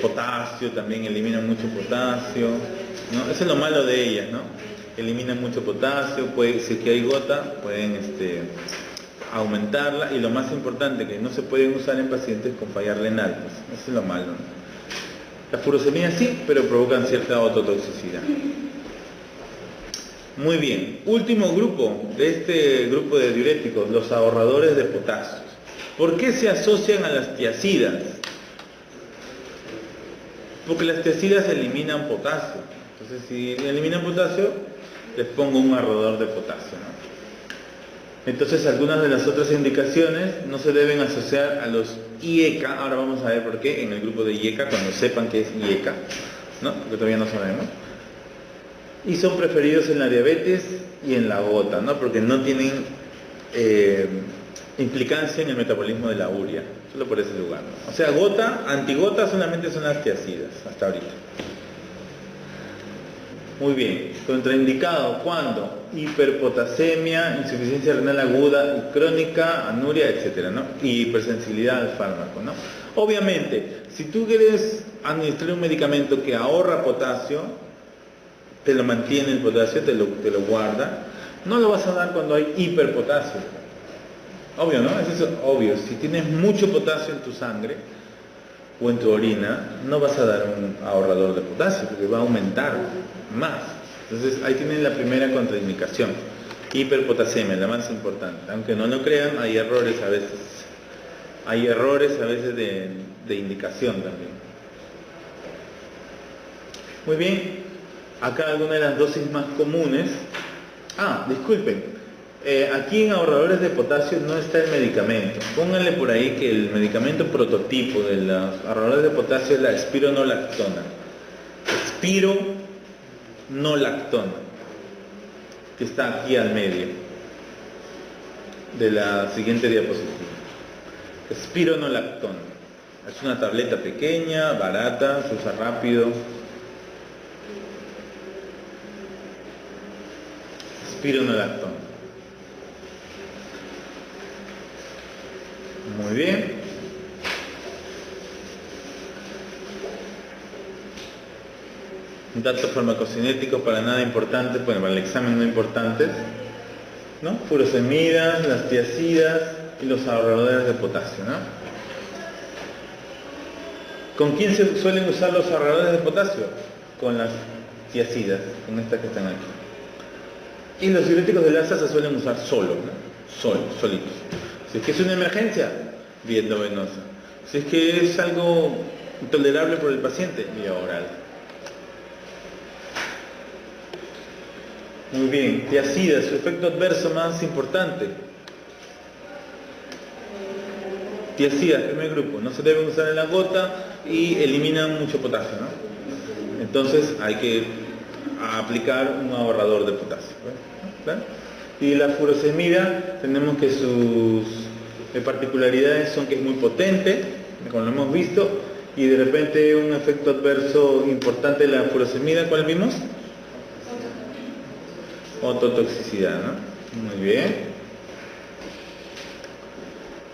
potasio, también eliminan mucho potasio, ¿no? Eso es lo malo de ellas, ¿no? Eliminan mucho potasio, si es que hay gota, pueden aumentarla, y lo más importante, que no se pueden usar en pacientes con falla renal, pues, eso es lo malo, ¿no? Las furosemidas sí, pero provocan cierta ototoxicidad. Muy bien, último grupo de este grupo de diuréticos, los ahorradores de potasio. ¿Por qué se asocian a las tiazidas? Porque las tiazidas eliminan potasio. Entonces, si eliminan potasio, les pongo un ahorrador de potasio, ¿no? Entonces, algunas de las otras indicaciones no se deben asociar a los IECA. Ahora vamos a ver por qué en el grupo de IECA, cuando sepan qué es IECA, ¿no? Porque todavía no sabemos. Y son preferidos en la diabetes y en la gota, ¿no? Porque no tienen implicancia en el metabolismo de la urea, solo por ese lugar, ¿no? O sea, gota, antigota solamente son las tiazidas, hasta ahorita. Muy bien, contraindicado, ¿cuándo? Hiperpotasemia, insuficiencia renal aguda y crónica, anuria, etcétera, ¿no? Y hipersensibilidad al fármaco, ¿no? Obviamente, si tú quieres administrar un medicamento que ahorra potasio, te lo mantiene el potasio, te lo guarda, no lo vas a dar cuando hay hiperpotasio. Obvio, ¿no? Eso es obvio. Si tienes mucho potasio en tu sangre o en tu orina, no vas a dar un ahorrador de potasio, porque va a aumentar más. Entonces ahí tienen la primera contraindicación. Hiperpotasemia, la más importante. Aunque no lo crean, hay errores a veces. Hay errores a veces de indicación también. Muy bien. Acá algunas de las dosis más comunes. Disculpen. Aquí en ahorradores de potasio no está el medicamento. Pónganle por ahí que el medicamento prototipo de los ahorradores de potasio es la espironolactona. Espironolactona, que está aquí al medio de la siguiente diapositiva. Espironolactona. Es una tableta pequeña, barata, se usa rápido. Espironolactona. Muy bien. Datos farmacocinéticos para nada importantes, bueno, para el examen no importantes, ¿no? Furosemidas, las tiazidas y los ahorradores de potasio, ¿no? ¿Con quién se suelen usar los ahorradores de potasio? Con las tiazidas, con estas que están aquí. Y los diuréticos de Lassa se suelen usar solos, ¿no? Solitos. Si es que es una emergencia, vía endovenosa. Si es que es algo intolerable por el paciente, vía oral. Muy bien, tiazidas, su efecto adverso más importante. Tiazidas, primer grupo, no se deben usar en la gota y eliminan mucho potasio, ¿no? Entonces hay que aplicar un ahorrador de potasio, ¿verdad? Y la furosemida, tenemos que sus particularidades son que es muy potente, como lo hemos visto, y de repente un efecto adverso importante de la furosemida, ¿cuál vimos? Ototoxicidad, ¿no? Muy bien.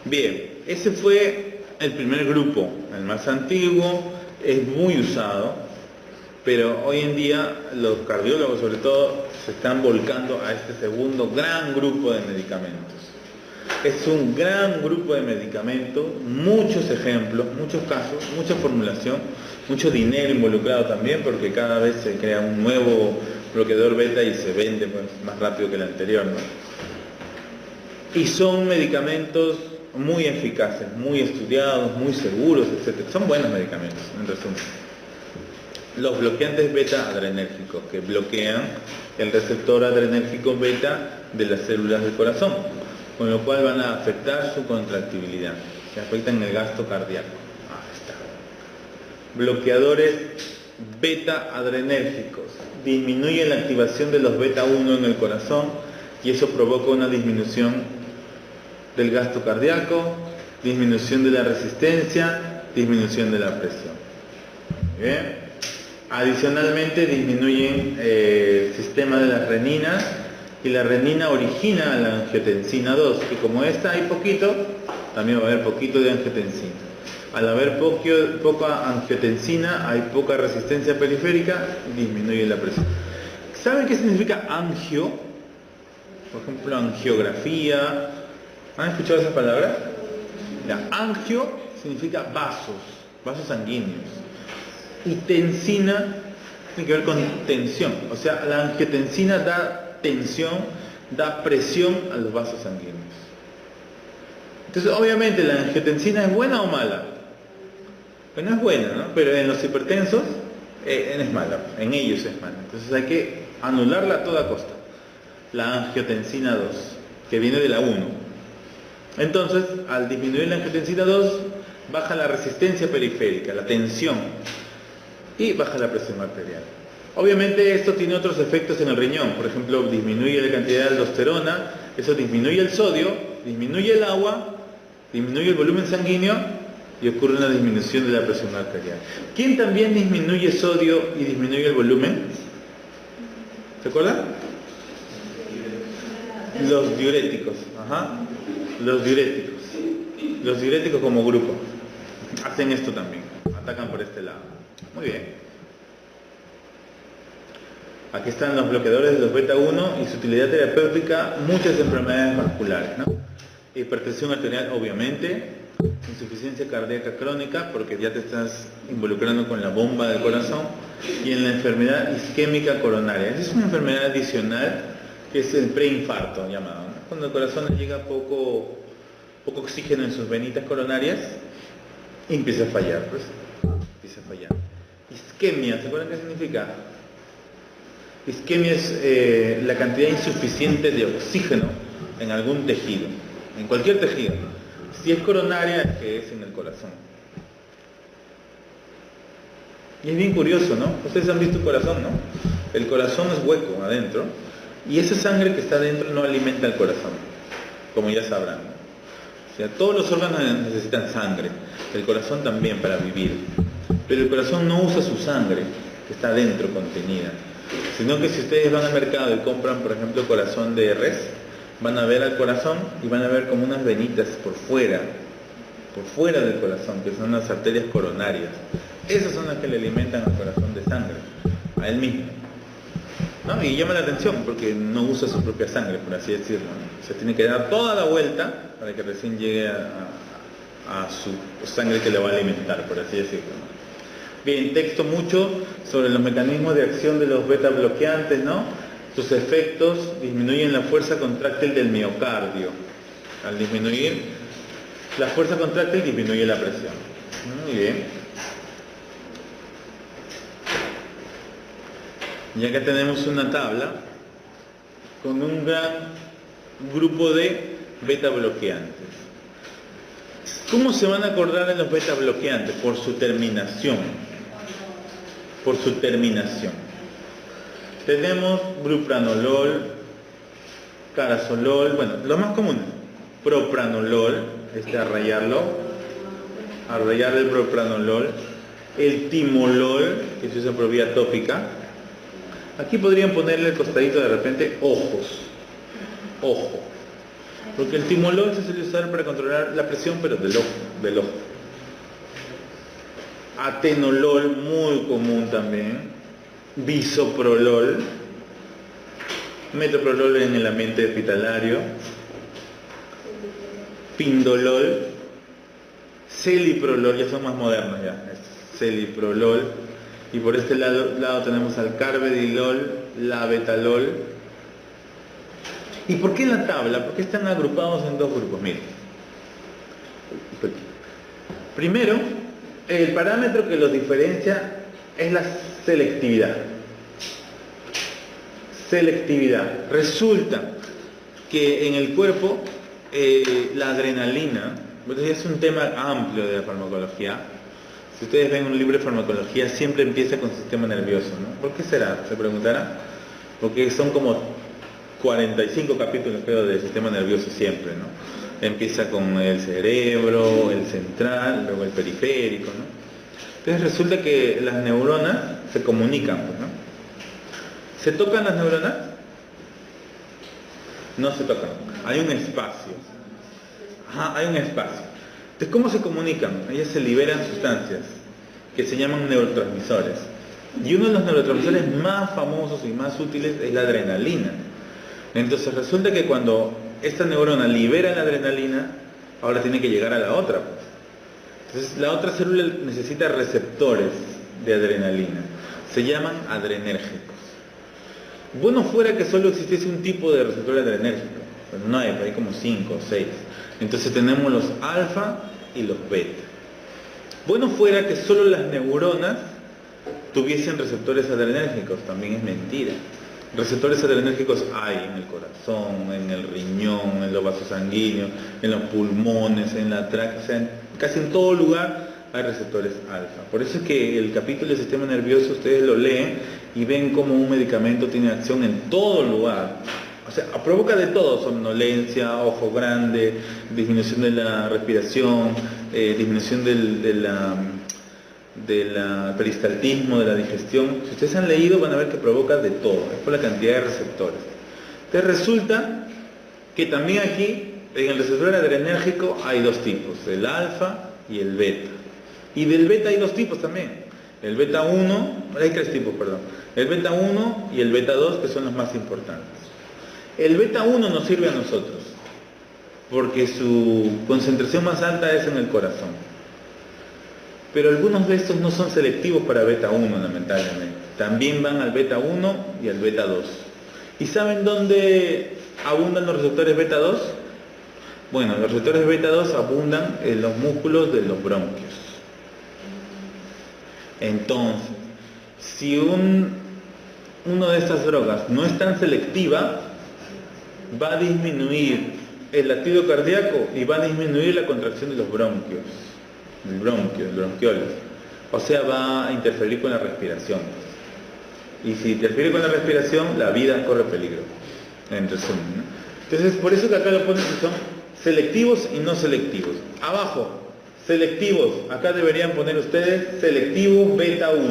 Bien, ese fue el primer grupo, el más antiguo, es muy usado, pero hoy en día los cardiólogos sobre todo se están volcando a este segundo gran grupo de medicamentos. Es un gran grupo de medicamentos, muchos ejemplos, muchos casos, mucha formulación, mucho dinero involucrado también, porque cada vez se crea un nuevo bloqueador beta y se vende pues, más rápido que el anterior, ¿no? Y son medicamentos muy eficaces, muy estudiados, muy seguros, etc. Son buenos medicamentos, en resumen. Los bloqueantes beta adrenérgicos, que bloquean el receptor adrenérgico beta de las células del corazón, con lo cual van a afectar su contractibilidad, que afectan el gasto cardíaco. Ahí está. Bloqueadores beta adrenérgicos disminuyen la activación de los beta 1 en el corazón y eso provoca una disminución del gasto cardíaco, disminución de la resistencia, disminución de la presión. Bien. Adicionalmente disminuyen el sistema de las reninas, y la renina origina la angiotensina 2, y como esta hay poquito, también va a haber poquito de angiotensina. Al haber poca angiotensina, hay poca resistencia periférica, disminuye la presión. ¿Saben qué significa angio? Por ejemplo, angiografía. ¿Han escuchado esa palabra? Ya, angio significa vasos sanguíneos. Y tensina tiene que ver con tensión. O sea, la angiotensina da tensión, da presión a los vasos sanguíneos. Entonces, obviamente, ¿la angiotensina es buena o mala? Pues no es buena, ¿no? Pero en los hipertensos es mala, en ellos es mala. Entonces hay que anularla a toda costa. La angiotensina 2, que viene de la 1. Entonces, al disminuir la angiotensina 2, baja la resistencia periférica, la tensión, y baja la presión arterial. Obviamente esto tiene otros efectos en el riñón, por ejemplo, disminuye la cantidad de aldosterona, eso disminuye el sodio, disminuye el agua, disminuye el volumen sanguíneo y ocurre una disminución de la presión arterial. ¿Quién también disminuye sodio y disminuye el volumen? ¿Se acuerdan? Los diuréticos. Ajá. Los diuréticos. Los diuréticos como grupo hacen esto también, atacan por este lado. Muy bien. Aquí están los bloqueadores de los beta 1 y su utilidad terapéutica, muchas enfermedades vasculares, ¿no? Hipertensión arterial, obviamente, insuficiencia cardíaca crónica, porque ya te estás involucrando con la bomba del corazón, y en la enfermedad isquémica coronaria. Esa es una enfermedad adicional que es el preinfarto llamado, ¿no? Cuando el corazón le llega poco oxígeno en sus venitas coronarias y empieza a fallar, pues, empieza a fallar. Isquemia, ¿se acuerdan qué significa? Isquemia es la cantidad insuficiente de oxígeno en algún tejido, en cualquier tejido. Si es coronaria, es que es en el corazón. Y es bien curioso, ¿no? Ustedes han visto el corazón, ¿no? El corazón es hueco adentro y esa sangre que está adentro no alimenta el corazón, como ya sabrán, ¿no? O sea, todos los órganos necesitan sangre, el corazón también para vivir, pero el corazón no usa su sangre que está adentro contenida, sino que si ustedes van al mercado y compran, por ejemplo, corazón de res, van a ver al corazón y van a ver como unas venitas por fuera del corazón, que son las arterias coronarias. Esas son las que le alimentan al corazón de sangre, a él mismo, ¿no? Y llama la atención porque no usa su propia sangre, por así decirlo, ¿no? Se tiene que dar toda la vuelta para que recién llegue a su sangre que le va a alimentar, por así decirlo, ¿no? Bien, texto mucho sobre los mecanismos de acción de los beta bloqueantes, ¿no? Sus efectos disminuyen la fuerza contráctil del miocardio. Al disminuir la fuerza contráctil disminuye la presión. Muy bien. Y acá tenemos una tabla con un gran grupo de beta bloqueantes. ¿Cómo se van a acordar de los beta bloqueantes? Por su terminación. Por su terminación. Tenemos brupranolol, carasolol, bueno, lo más común, propranolol, a rayarlo, a rayar el propranolol, el timolol, que se usa por vía tópica. Aquí podrían ponerle el costadito de repente ojos, ojo, porque el timolol se suele usar para controlar la presión, pero del ojo. Atenolol, muy común también. Bisoprolol, metoprolol en el ambiente hospitalario. Pindolol, celiprolol, ya son más modernos ya, celiprolol. Y por este lado tenemos al carvedilol, labetalol. ¿Y por qué en la tabla? ¿Por qué están agrupados en dos grupos? Miren. Primero, el parámetro que los diferencia es la selectividad. Selectividad. Resulta que en el cuerpo la adrenalina, es un tema amplio de la farmacología. Si ustedes ven un libro de farmacología, siempre empieza con sistema nervioso, ¿no? ¿Por qué será? Se preguntará. Porque son como 45 capítulos, creo, del sistema nervioso siempre, ¿no? Empieza con el cerebro, el central, luego el periférico, ¿no? Entonces resulta que las neuronas se comunican, pues, ¿no? ¿Se tocan las neuronas? No se tocan. Hay un espacio. Ajá, hay un espacio. Entonces, ¿cómo se comunican? Ellas se liberan sustancias que se llaman neurotransmisores. Y uno de los neurotransmisores más famosos y más útiles es la adrenalina. Entonces resulta que cuando esta neurona libera la adrenalina, ahora tiene que llegar a la otra, pues. Entonces la otra célula necesita receptores de adrenalina. Se llaman adrenérgicos. Bueno fuera que solo existiese un tipo de receptor adrenérgico. Pues no hay como 5 o 6. Entonces tenemos los alfa y los beta. Bueno fuera que solo las neuronas tuviesen receptores adrenérgicos, también es mentira. Receptores adrenérgicos hay en el corazón, en el riñón, en los vasos sanguíneos, en los pulmones, en la tráquea, o sea, casi en todo lugar hay receptores alfa. Por eso es que el capítulo del sistema nervioso ustedes lo leen y ven cómo un medicamento tiene acción en todo lugar. O sea, provoca de todo: somnolencia, ojo grande, disminución de la respiración, disminución del peristaltismo, de la digestión. Si ustedes han leído van a ver que provoca de todo, es por la cantidad de receptores. Entonces resulta que también aquí en el receptor adrenérgico hay dos tipos, el alfa y el beta. Y del beta hay dos tipos también, el beta 1, hay tres tipos, perdón, el beta 1 y el beta 2, que son los más importantes. El beta 1 nos sirve a nosotros porque su concentración más alta es en el corazón. Pero algunos de estos no son selectivos para beta 1, lamentablemente. También van al beta 1 y al beta 2. ¿Y saben dónde abundan los receptores beta 2? Bueno, los receptores beta 2 abundan en los músculos de los bronquios. Entonces, si una de estas drogas no es tan selectiva, va a disminuir el latido cardíaco y va a disminuir la contracción de los bronquios. El bronquioles. O sea, va a interferir con la respiración. Y si interfiere con la respiración, la vida corre peligro. En resumen, ¿no? Entonces, por eso que acá lo ponen que son selectivos y no selectivos. Abajo, selectivos. Acá deberían poner ustedes selectivo beta 1.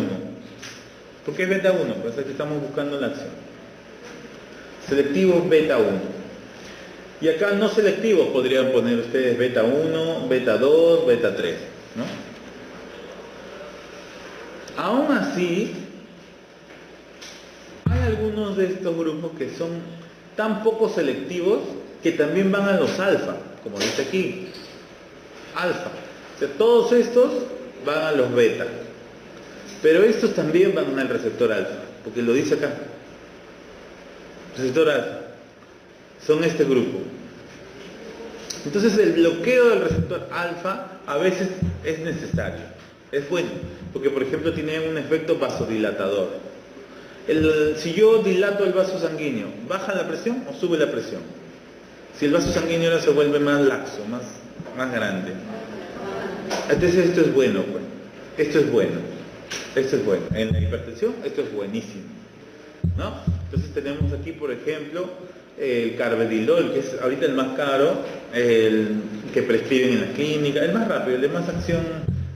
¿Por qué beta 1? Pues aquí estamos buscando la acción. Selectivos beta 1. Y acá no selectivos podrían poner ustedes beta 1, beta 2, beta 3, ¿no? Aún así, hay algunos de estos grupos que son tan poco selectivos que también van a los alfa, como dice aquí, alfa. O sea, todos estos van a los beta, pero estos también van al receptor alfa, porque lo dice acá. Receptor alfa. Son este grupo. Entonces el bloqueo del receptor alfa a veces es necesario, es bueno, porque por ejemplo tiene un efecto vasodilatador. Si yo dilato el vaso sanguíneo, ¿baja la presión o sube la presión? Si el vaso sanguíneo ahora se vuelve más laxo, más grande. Entonces esto es bueno, pues. Esto es bueno. En la hipertensión esto es buenísimo, ¿no? Entonces tenemos aquí, por ejemplo, el carvedilol, que es ahorita el más caro, el que prescriben en la clínica, el más rápido, el de más acción,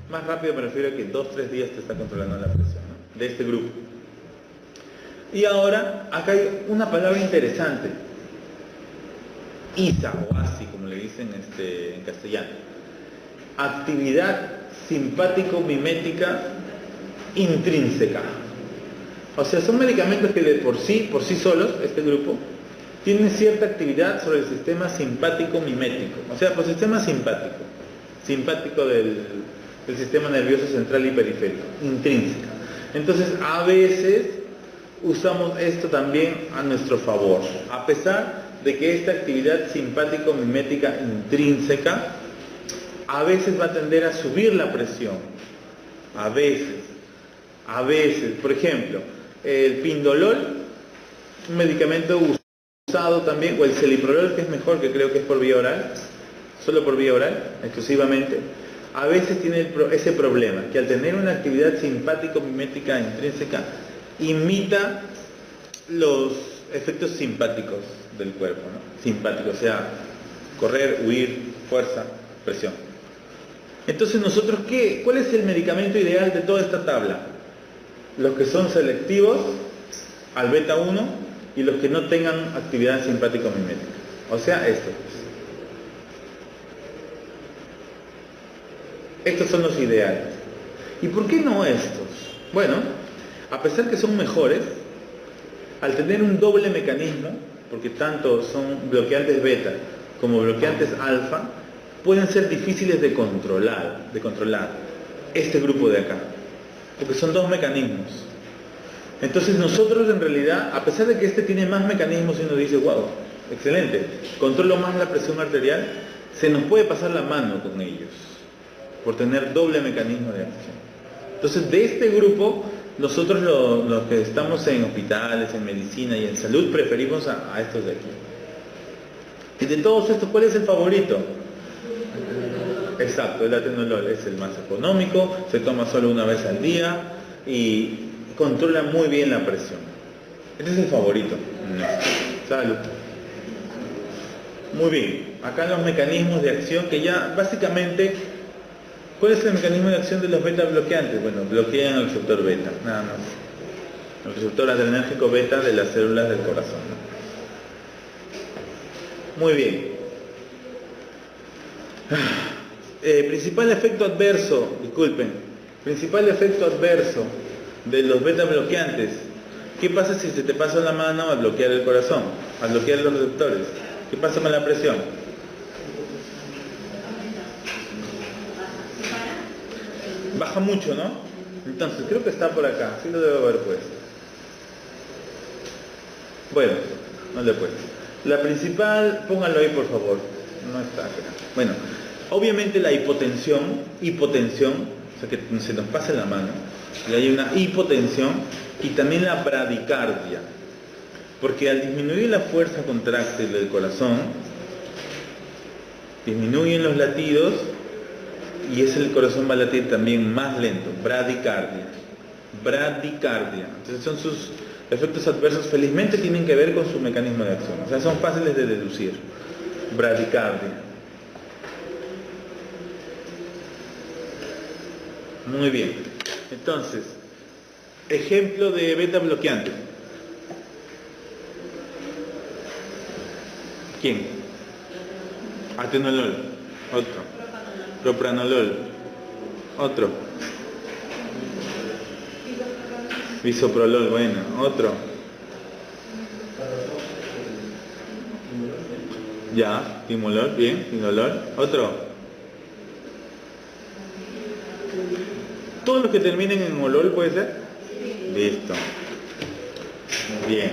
más rápido me refiero a que 2-3 días te está controlando la presión, ¿no? De este grupo. Y ahora, acá hay una palabra interesante, ISA o ASI, como le dicen en castellano. Actividad simpático-mimética intrínseca. O sea, son medicamentos que de por sí solos, este grupo, tienen cierta actividad sobre el sistema simpático-mimético. O sea, por sistema simpático del sistema nervioso central y periférico, intrínseca. Entonces, a veces usamos esto también a nuestro favor, a pesar de que esta actividad simpático-mimética intrínseca a veces va a tender a subir la presión, a veces, por ejemplo, el pindolol, un medicamento usado también, o el celiprolol, que es mejor, que creo que es por vía oral, solo por vía oral, exclusivamente, a veces tiene ese problema, que al tener una actividad simpático-mimética intrínseca, imita los efectos simpáticos del cuerpo, ¿no? Simpático, o sea, correr, huir, fuerza, presión. Entonces nosotros, ¿cuál es el medicamento ideal de toda esta tabla? Los que son selectivos al beta 1 y los que no tengan actividad simpático-mimética. O sea, estos. Estos son los ideales. ¿Y por qué no estos? Bueno, a pesar que son mejores, al tener un doble mecanismo, porque tanto son bloqueantes beta como bloqueantes alfa, pueden ser difíciles de controlar este grupo de acá, porque son dos mecanismos. Entonces nosotros en realidad, a pesar de que este tiene más mecanismos y uno dice, wow, excelente, controlo más la presión arterial, se nos puede pasar la mano con ellos, por tener doble mecanismo de acción. Entonces de este grupo, nosotros los que estamos en hospitales, en medicina y en salud, preferimos a estos de aquí. Y de todos estos, ¿cuál es el favorito? Exacto, el atenolol es el más económico, se toma solo una vez al día y controla muy bien la presión. Este es el favorito. Salud. Muy bien, acá los mecanismos de acción que ya básicamente, ¿cuál es el mecanismo de acción de los beta bloqueantes? Bueno, bloquean el receptor beta, nada más. El receptor adrenérgico beta de las células del corazón, ¿no? Muy bien. Principal efecto adverso, principal efecto adverso de los beta bloqueantes. ¿Qué pasa si se te pasa la mano al bloquear el corazón, al bloquear los receptores? ¿Qué pasa con la presión? Baja mucho, ¿no? Entonces, creo que está por acá, sí lo debo haber puesto. Bueno, no lo he puesto. La principal, pónganlo ahí por favor, no está acá. Bueno, obviamente la hipotensión, o sea que se nos pasa la mano, y hay una hipotensión, y también la bradicardia, porque al disminuir la fuerza contráctil del corazón, disminuyen los latidos, y el corazón va a latir también más lento, bradicardia. Entonces son sus efectos adversos, felizmente tienen que ver con su mecanismo de acción, o sea, son fáciles de deducir. Bradicardia. Muy bien. Entonces, ejemplo de beta bloqueante. ¿Quién? Atenolol. Otro. Propranolol. Otro. Bisoprolol, bueno. Otro. Ya, timolol, bien, tinolol. Otro. Todos los que terminen en olol, ¿puede ser? Listo. Bien.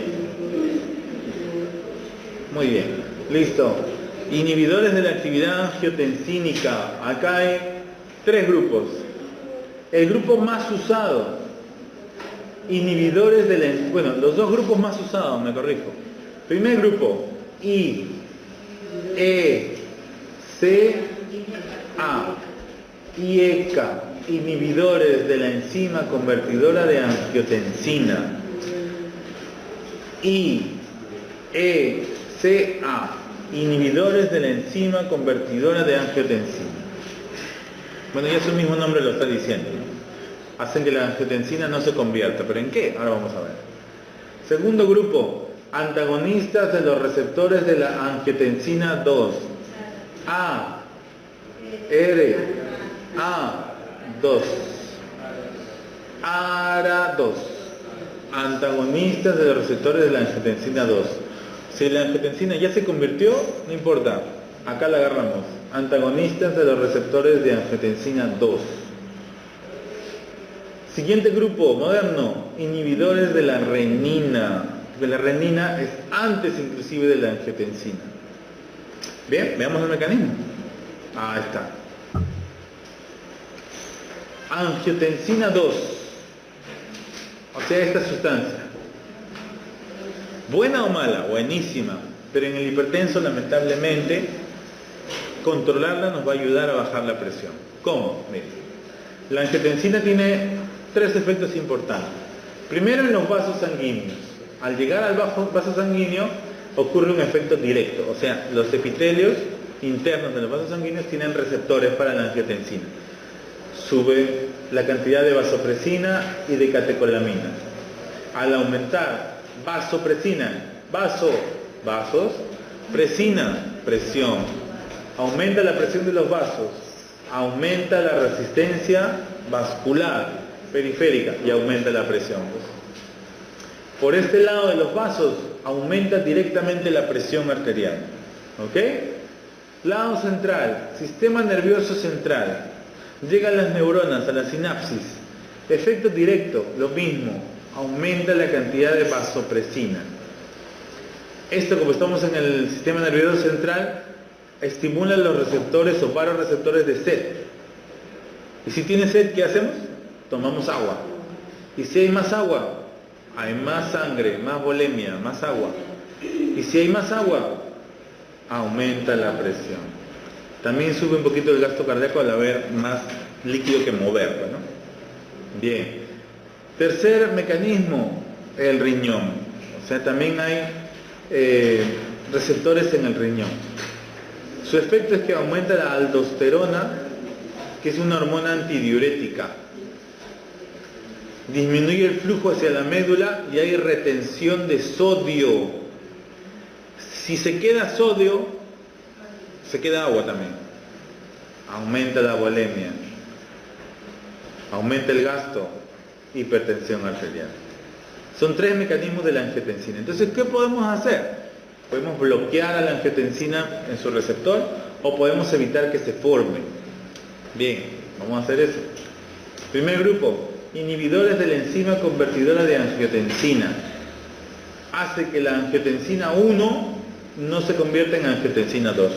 Muy bien. Listo. Inhibidores de la actividad angiotensínica. Acá hay 3 grupos. El grupo más usado. Inhibidores de la... Bueno, los 2 grupos más usados, me corrijo. Primer grupo. I, E, C, A. IECA. Inhibidores de la enzima convertidora de angiotensina. I, E, C, CA, inhibidores de la enzima convertidora de angiotensina. Bueno, ya su mismo nombre lo está diciendo, ¿no? Hacen que la angiotensina no se convierta. ¿Pero en qué? Ahora vamos a ver. Segundo grupo, antagonistas de los receptores de la angiotensina 2. A, R, A2, ARA2. Antagonistas de los receptores de la angiotensina 2. Si la angiotensina ya se convirtió, no importa. Acá la agarramos. Antagonistas de los receptores de angiotensina 2. Siguiente grupo, moderno, inhibidores de la renina. Porque la renina es antes inclusive de la angiotensina. Bien, veamos el mecanismo. Ahí está. Angiotensina 2. O sea, esta sustancia. ¿Buena o mala? Buenísima. Pero en el hipertenso, lamentablemente, controlarla nos va a ayudar a bajar la presión. ¿Cómo? Miren. La angiotensina tiene 3 efectos importantes. Primero, en los vasos sanguíneos. Al llegar al vaso sanguíneo ocurre un efecto directo. O sea, los epitelios internos de los vasos sanguíneos tienen receptores para la angiotensina. Sube la cantidad de vasopresina y de catecolamina. Al aumentar vasopresina, vasos, presina, presión. Aumenta la presión de los vasos, aumenta la resistencia vascular periférica y aumenta la presión. Por este lado de los vasos aumenta directamente la presión arterial. ¿Ok? Lado central, sistema nervioso central. Llegan las neuronas a la sinapsis. Efecto directo, lo mismo. Aumenta la cantidad de vasopresina. Esto, como estamos en el sistema nervioso central, estimula los receptores o vasoreceptores de sed. Y si tiene sed, ¿qué hacemos? Tomamos agua. Y si hay más agua, hay más sangre, más volemia, más agua. Y si hay más agua, aumenta la presión. También sube un poquito el gasto cardíaco al haber más líquido que moverlo, ¿no? Bien. Tercer mecanismo, el riñón. O sea, también hay receptores en el riñón. Su efecto es que aumenta la aldosterona, que es una hormona antidiurética. Disminuye el flujo hacia la médula y hay retención de sodio. Si se queda sodio, se queda agua también. Aumenta la volemia. Aumenta el gasto. Hipertensión arterial. Son 3 mecanismos de la angiotensina. Entonces, ¿qué podemos hacer? Podemos bloquear a la angiotensina en su receptor o podemos evitar que se forme. Bien, vamos a hacer eso. Primer grupo, inhibidores de la enzima convertidora de angiotensina. Hace que la angiotensina 1 no se convierta en angiotensina 2.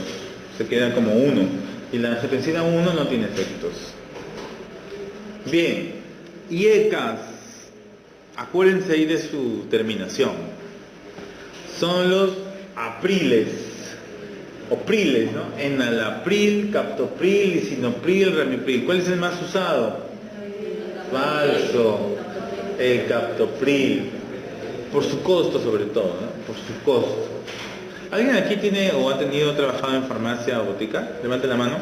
Se queda como 1. Y la angiotensina 1 no tiene efectos. Bien. IECAS, acuérdense ahí de su terminación, son los apriles, o priles, ¿no? Enalapril, captopril, lisinopril, ramipril. ¿Cuál es el más usado? Falso, el captopril, por su costo sobre todo, ¿no? Por su costo. ¿Alguien aquí tiene o ha tenido trabajado en farmacia o botica? Levante la mano.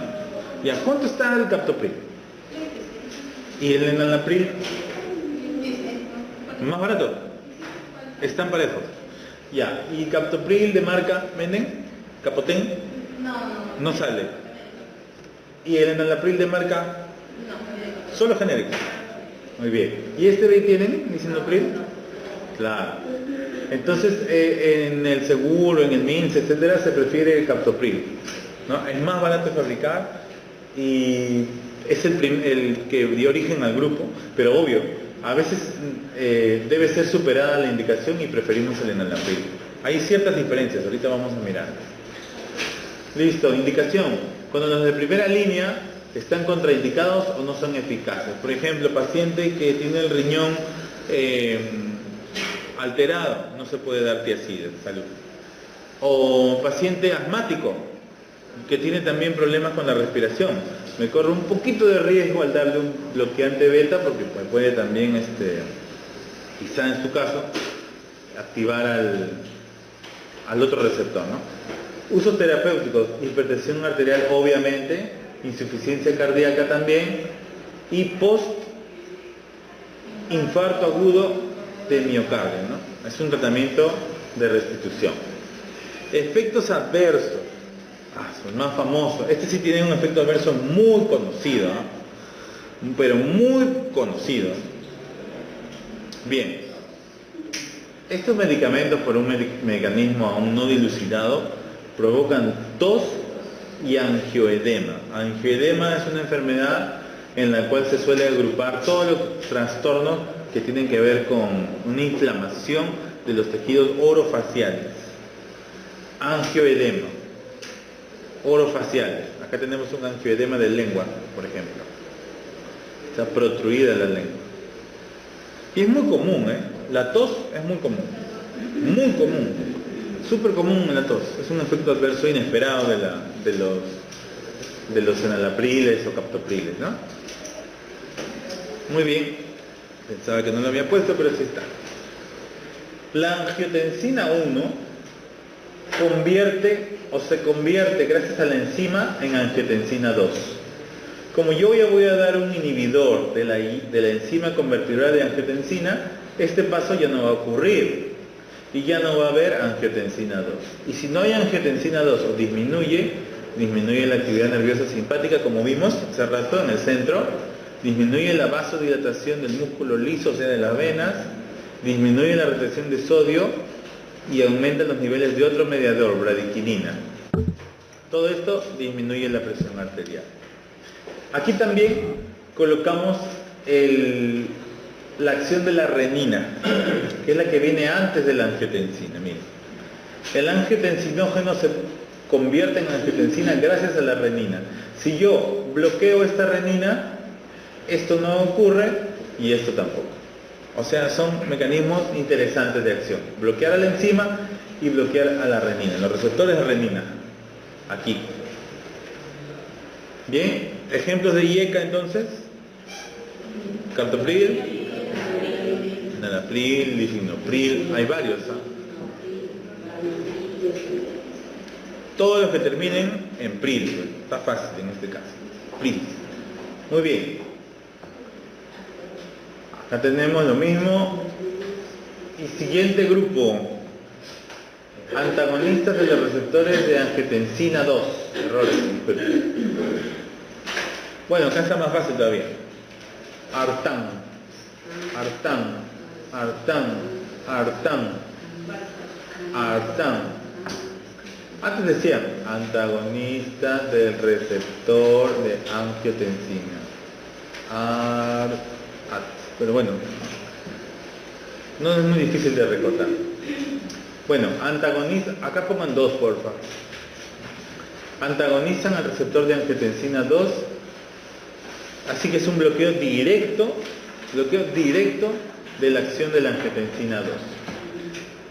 ¿Y a cuánto está el captopril? ¿Y el enalapril? ¿Más barato? ¿Están parejos? Ya. ¿Y captopril de marca Menen? ¿Capotén? No sale. ¿Y el enalapril de marca? Solo genérico. Muy bien. ¿Y este de tienen? ¿Lisinopril? Claro. Entonces, en el seguro, en el MINS, etcétera, se prefiere el captopril, ¿no? Es más barato de fabricar y es el que dio origen al grupo, pero obvio, a veces debe ser superada la indicación y preferimos el enalapril. Hay ciertas diferencias, ahorita vamos a mirar. Listo, indicación. Cuando los de primera línea están contraindicados o no son eficaces. Por ejemplo, paciente que tiene el riñón alterado, no se puede dar tiazida, salud. O paciente asmático, que tiene también problemas con la respiración. Me corre un poquito de riesgo al darle un bloqueante beta porque puede también, quizá en su caso, activar al otro receptor, ¿no? Usos terapéuticos, hipertensión arterial obviamente, insuficiencia cardíaca también, y post-infarto agudo de miocardio, ¿no? Es un tratamiento de restitución. Efectos adversos, son más famosos. Este sí tiene un efecto adverso muy conocido, ¿no? Pero muy conocido. Bien, estos medicamentos por un mecanismo aún no dilucidado provocan tos y angioedema. Angioedema es una enfermedad en la cual se suele agrupar todos los trastornos que tienen que ver con una inflamación de los tejidos orofaciales. Angioedema, orofaciales. Acá tenemos un angioedema de lengua, por ejemplo. Está protruida la lengua. Y es muy común, la tos es muy común, súper común la tos. Es un efecto adverso inesperado de los enalapriles o captopriles, ¿no? Muy bien, pensaba que no lo había puesto, pero sí está. La angiotensina 1 se convierte gracias a la enzima en angiotensina 2. Como yo ya voy a dar un inhibidor de la enzima convertidora de angiotensina, este paso ya no va a ocurrir y ya no va a haber angiotensina 2. Y si no hay angiotensina 2 o disminuye la actividad nerviosa simpática, como vimos hace rato en el centro, disminuye la vasodilatación del músculo liso, o sea, de las venas, disminuye la retención de sodio y aumenta los niveles de otro mediador, bradiquinina. Todo esto disminuye la presión arterial. Aquí también colocamos la acción de la renina, que es la que viene antes de la angiotensina. Miren, el angiotensinógeno se convierte en angiotensina gracias a la renina. Si yo bloqueo esta renina, esto no ocurre y esto tampoco. O sea, son mecanismos interesantes de acción. Bloquear a la enzima y bloquear a la renina, los receptores de renina, aquí. Bien, ejemplos de IECA entonces: captopril, enalapril, lisinopril, hay varios, todos los que terminen en pril, está fácil en este caso, pril. Muy bien, acá tenemos lo mismo. Y siguiente grupo, antagonistas de los receptores de angiotensina 2. Errores. Bueno, acá está más fácil todavía. Artán. Antes decían antagonistas del receptor de angiotensina. Pero bueno, no es muy difícil de recordar. Bueno, antagonistas, acá pongan dos, porfa. Antagonizan al receptor de angiotensina 2, así que es un bloqueo directo de la acción de la angiotensina 2.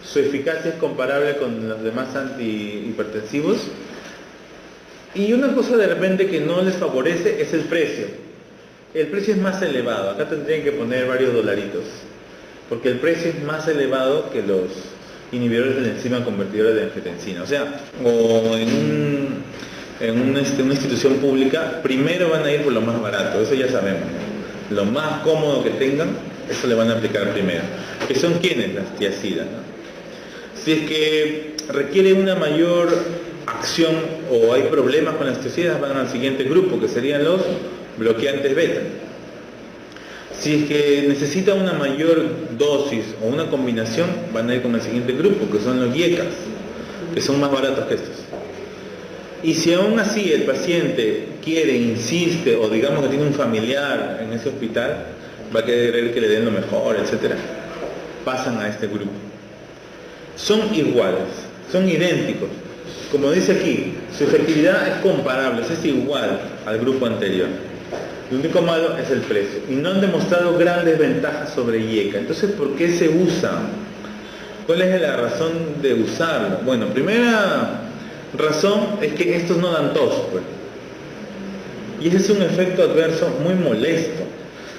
Su eficacia es comparable con los demás antihipertensivos. Y una cosa de repente que no les favorece es el precio. El precio es más elevado, acá tendrían que poner varios dolaritos, porque el precio es más elevado que los inhibidores de la enzima convertidora de angiotensina. O sea, en una institución pública, primero van a ir por lo más barato, eso ya sabemos. Lo más cómodo que tengan, eso le van a aplicar primero. ¿Que son quiénes? Las tiazidas, ¿no? Si es que requiere una mayor acción o hay problemas con las tiazidas, van al siguiente grupo, que serían los bloqueantes beta. Si es que necesita una mayor dosis o una combinación, van a ir con el siguiente grupo, que son los IECAS, que son más baratos que estos. Y si aún así el paciente quiere, insiste, o digamos que tiene un familiar en ese hospital, va a querer que le den lo mejor, etcétera, pasan a este grupo. Son iguales, son idénticos. Como dice aquí, su efectividad es comparable, es igual al grupo anterior. Lo único malo es el precio. Y no han demostrado grandes ventajas sobre IECA. Entonces, ¿por qué se usan? ¿Cuál es la razón de usarlo? Bueno, primera razón es que estos no dan tos, pues. Y ese es un efecto adverso muy molesto.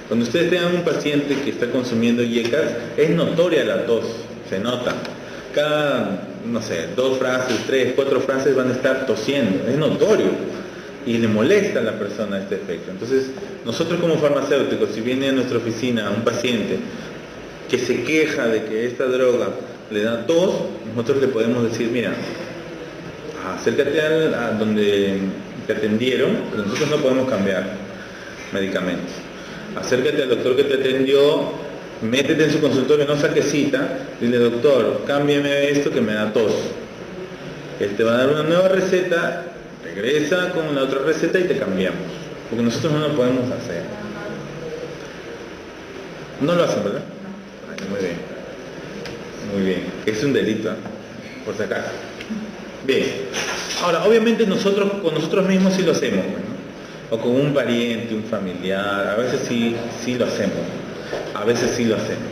Cuando ustedes tengan un paciente que está consumiendo IECAS, es notoria la tos, se nota. cada, no sé, 2 frases, 3, 4 frases van a estar tosiendo, es notorio y le molesta a la persona este efecto. Entonces, nosotros como farmacéuticos, si viene a nuestra oficina un paciente que se queja de que esta droga le da tos, nosotros le podemos decir, mira, acércate a donde te atendieron, pero nosotros no podemos cambiar medicamentos. Acércate al doctor que te atendió, métete en su consultorio, no saques cita, dile, doctor, cámbiame esto que me da tos. Él te va a dar una nueva receta, regresa con la otra receta y te cambiamos. Porque nosotros no lo podemos hacer. No lo hacen, ¿verdad? Ay, muy bien. Muy bien. Es un delito, por si acaso. Bien. Ahora, obviamente nosotros con nosotros mismos sí lo hacemos, ¿no? O con un pariente, un familiar, a veces sí lo hacemos. A veces sí lo hacemos.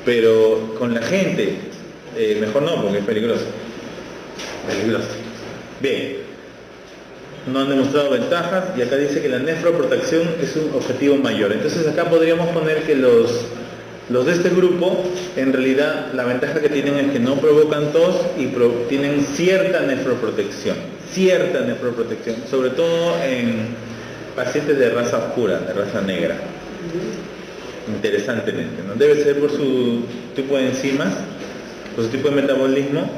Pero con la gente, mejor no, porque es peligroso. Peligroso. Bien. No han demostrado ventajas y acá dice que la nefroprotección es un objetivo mayor. Entonces acá podríamos poner que los de este grupo, en realidad la ventaja que tienen es que no provocan tos y tienen cierta nefroprotección, sobre todo en pacientes de raza oscura, de raza negra. Interesantemente, ¿no? Debe ser por su tipo de enzimas, por su tipo de metabolismo,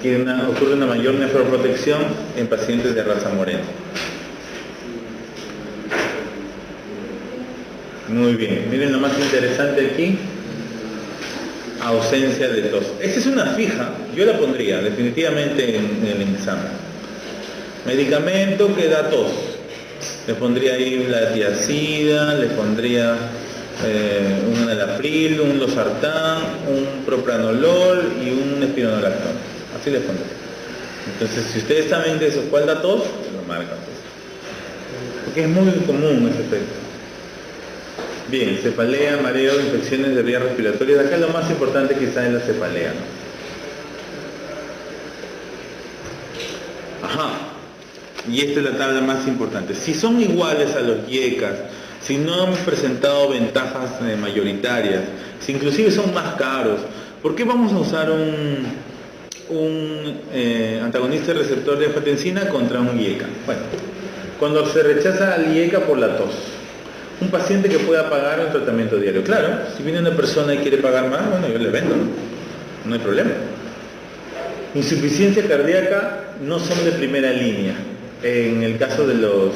que ocurre una mayor nefroprotección en pacientes de raza morena. Muy bien, miren lo más interesante aquí, ausencia de tos. Esta es una fija, yo la pondría definitivamente en el examen. Medicamento que da tos, le pondría ahí la tiazida, le pondría un enalapril, un losartán, un propranolol y un espironolactón. Así les pondré. Entonces, si ustedes saben de eso, ¿cuál da tos? Lo marcan. Porque es muy común ese efecto. Bien, cefalea, mareo, infecciones de vías respiratorias. Acá lo más importante quizá es la cefalea, ¿no? Ajá. Y esta es la tabla más importante. Si son iguales a los IECAS, si no han presentado ventajas mayoritarias, si inclusive son más caros, ¿por qué vamos a usar un antagonista receptor de angiotensina contra un IECA? Bueno, cuando se rechaza al IECA por la tos, un paciente que pueda pagar un tratamiento diario, claro, si viene una persona y quiere pagar más, bueno, yo le vendo, no hay problema. Insuficiencia cardíaca no son de primera línea en el caso de los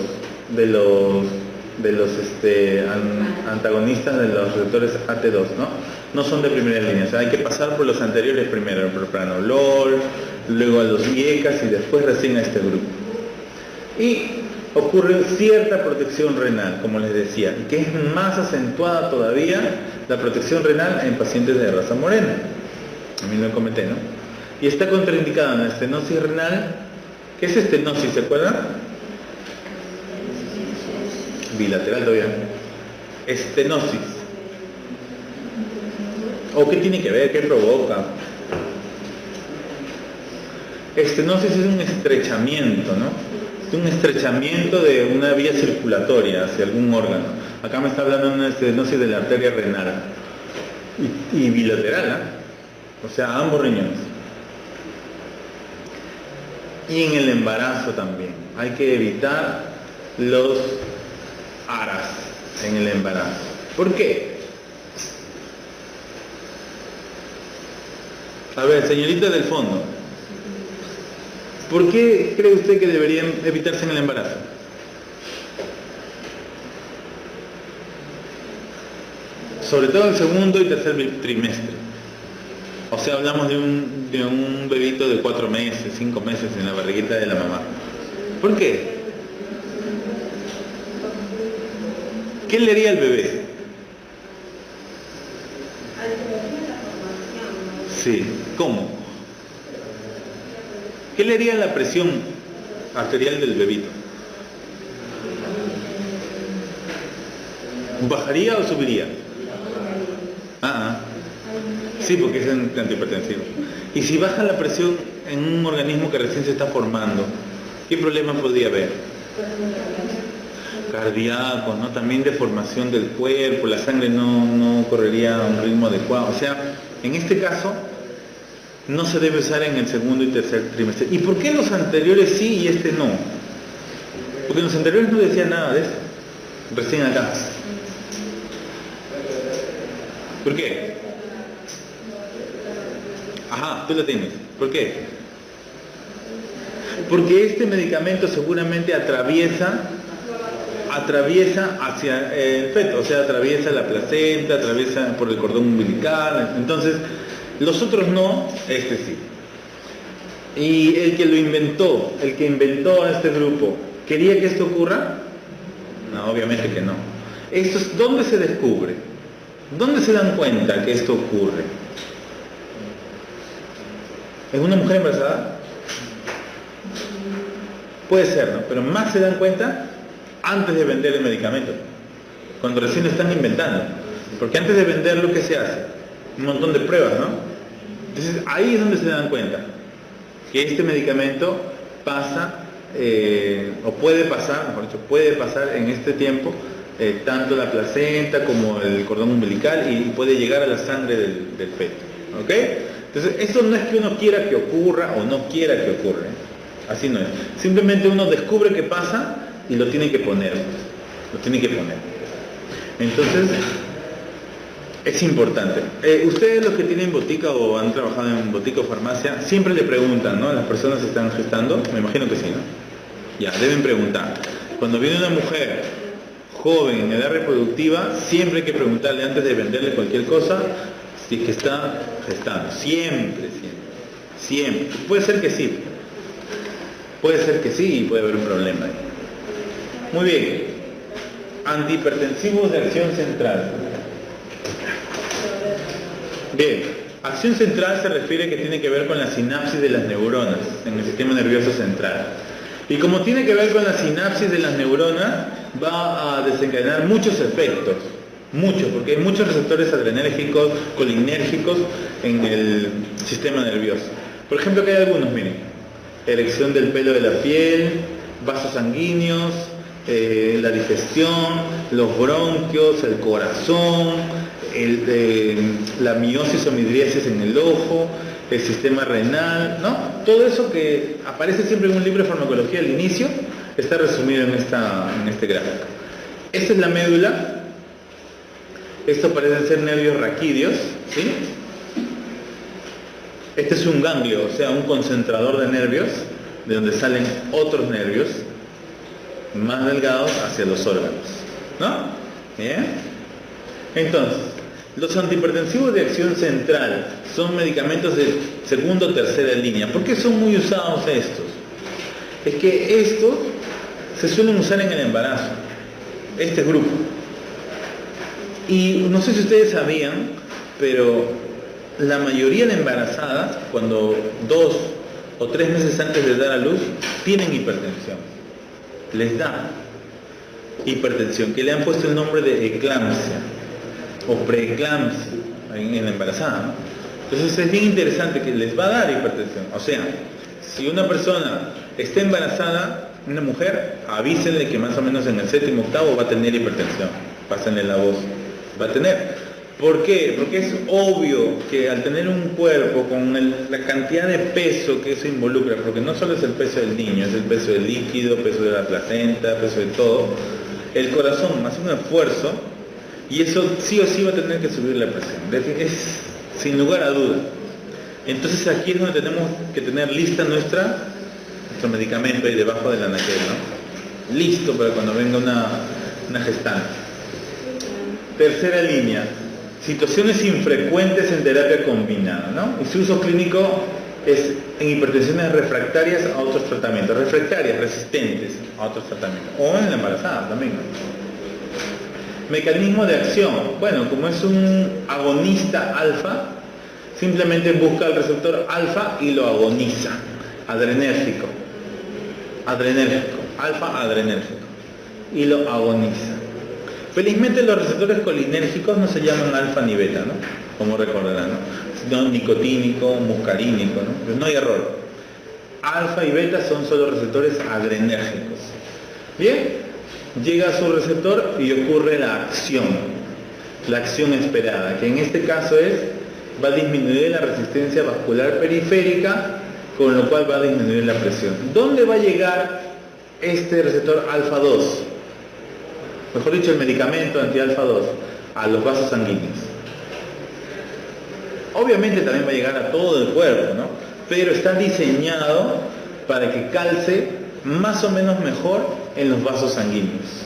antagonistas de los receptores AT2, no son de primera línea, o sea, hay que pasar por los anteriores primero, el propranolol, luego a los IECAS y después recién a este grupo. Y ocurre cierta protección renal, como les decía, y que es más acentuada todavía la protección renal en pacientes de raza morena. A mí lo comenté, ¿no? Y está contraindicada en la estenosis renal. ¿Qué es estenosis? ¿Se acuerdan? Bilateral todavía. Estenosis. ¿O qué tiene que ver? ¿Qué provoca? Estenosis es un estrechamiento, ¿no? Un estrechamiento de una vía circulatoria hacia algún órgano. Acá me está hablando de una estenosis de la arteria renal y bilateral, ¿eh? O sea, ambos riñones. Y en el embarazo también hay que evitar los ARAS en el embarazo. ¿Por qué? A ver, señorita del fondo, ¿por qué cree usted que deberían evitarse en el embarazo? Sobre todo el segundo y tercer trimestre. O sea, hablamos de un bebito de 4 meses, 5 meses en la barriguita de la mamá. ¿Por qué? ¿Qué le haría al bebé? Sí, ¿cómo? ¿Qué le haría la presión arterial del bebito? ¿Bajaría o subiría? Sí, porque es antihipertensivo. Y si baja la presión en un organismo que recién se está formando, ¿qué problema podría haber? Cardíaco, ¿no? También deformación del cuerpo, la sangre no correría a un ritmo adecuado. O sea, en este caso, no se debe usar en el segundo y tercer trimestre. ¿Y por qué los anteriores sí y este no? Porque en los anteriores no decía nada de eso. Recién acá. ¿Por qué? Ajá, tú lo tienes. ¿Por qué? Porque este medicamento seguramente atraviesa hacia el feto, o sea, atraviesa la placenta, atraviesa por el cordón umbilical. Entonces, los otros no, este sí. Y el que lo inventó, el que inventó a este grupo, ¿quería que esto ocurra? No, obviamente que no. ¿Dónde se descubre? ¿Dónde se dan cuenta que esto ocurre? ¿En una mujer embarazada? Puede ser, ¿no? Pero más se dan cuenta antes de vender el medicamento, cuando recién lo están inventando. Porque antes de venderlo, ¿qué se hace? Un montón de pruebas, ¿no? Entonces ahí es donde se dan cuenta que este medicamento pasa, o puede pasar, mejor dicho, puede pasar en este tiempo, tanto la placenta como el cordón umbilical, y puede llegar a la sangre del feto. ¿Ok? Entonces, esto no es que uno quiera que ocurra o no quiera que ocurra, ¿eh? Así no es. Simplemente uno descubre que pasa y lo tiene que poner. Lo tiene que poner. Entonces, es importante. Ustedes, los que tienen botica o han trabajado en botica o farmacia, siempre le preguntan, ¿no? Las personas que están gestando, me imagino que sí, ¿no? Ya, deben preguntar. Cuando viene una mujer joven en edad reproductiva, siempre hay que preguntarle antes de venderle cualquier cosa si es que está gestando. Siempre. Puede ser que sí. Puede ser que sí y puede haber un problema ahí. Muy bien. Antihipertensivos de acción central. Bien. Acción central se refiere que tiene que ver con la sinapsis de las neuronas en el sistema nervioso central. Y como tiene que ver con la sinapsis de las neuronas, va a desencadenar muchos efectos. Muchos, porque hay muchos receptores adrenérgicos, colinérgicos en el sistema nervioso. Por ejemplo, que hay algunos, miren. Erección del pelo de la piel, vasos sanguíneos, la digestión, los bronquios, el corazón, la miosis o midriasis en el ojo, el sistema renal, ¿no? Todo eso que aparece siempre en un libro de farmacología al inicio, está resumido en este gráfico. Esta es la médula. Esto parecen ser nervios raquídeos, ¿sí? Este es un ganglio, o sea, un concentrador de nervios, de donde salen otros nervios más delgados hacia los órganos, ¿no? ¿Bien? Entonces, los antihipertensivos de acción central son medicamentos de segunda o tercera línea. ¿Por qué son muy usados estos? Es que estos se suelen usar en el embarazo, este grupo. Y no sé si ustedes sabían, pero la mayoría de embarazadas, cuando 2 o 3 meses antes de dar a luz, tienen hipertensión. Les da hipertensión, que le han puesto el nombre de eclampsia o preeclampsia en la embarazada, ¿no? Entonces es bien interesante que les va a dar hipertensión. O sea, si una persona está embarazada, una mujer, avísenle que más o menos en el 7º, 8º va a tener hipertensión. Pásenle la voz. Va a tener. ¿Por qué? Porque es obvio que al tener un cuerpo con la cantidad de peso que eso involucra, porque no solo es el peso del niño, es el peso del líquido, peso de la placenta, peso de todo, el corazón hace un esfuerzo y eso sí o sí va a tener que subir la presión. Es sin lugar a duda. Entonces aquí es donde tenemos que tener lista nuestro medicamento ahí debajo del anaquel, ¿no? Listo para cuando venga una gestante. Tercera línea. Situaciones infrecuentes en terapia combinada, ¿no? Y su uso clínico es en hipertensiones refractarias a otros tratamientos, refractarias, resistentes a otros tratamientos, o en la embarazada también, ¿no? Mecanismo de acción. Bueno, como es un agonista alfa, simplemente busca el receptor alfa y lo agoniza. Adrenérgico, alfa adrenérgico, y lo agoniza. Felizmente los receptores colinérgicos no se llaman alfa ni beta, ¿no? Como recordarán, ¿no? Sino nicotínico, muscarínico, ¿no? Pues no hay error. Alfa y beta son solo receptores adrenérgicos. Bien, llega a su receptor y ocurre la acción esperada, que en este caso es va a disminuir la resistencia vascular periférica, con lo cual va a disminuir la presión. ¿Dónde va a llegar este receptor alfa 2? Mejor dicho, el medicamento anti-alfa 2, a los vasos sanguíneos. Obviamente también va a llegar a todo el cuerpo, ¿no? Pero está diseñado para que calce más o menos mejor en los vasos sanguíneos.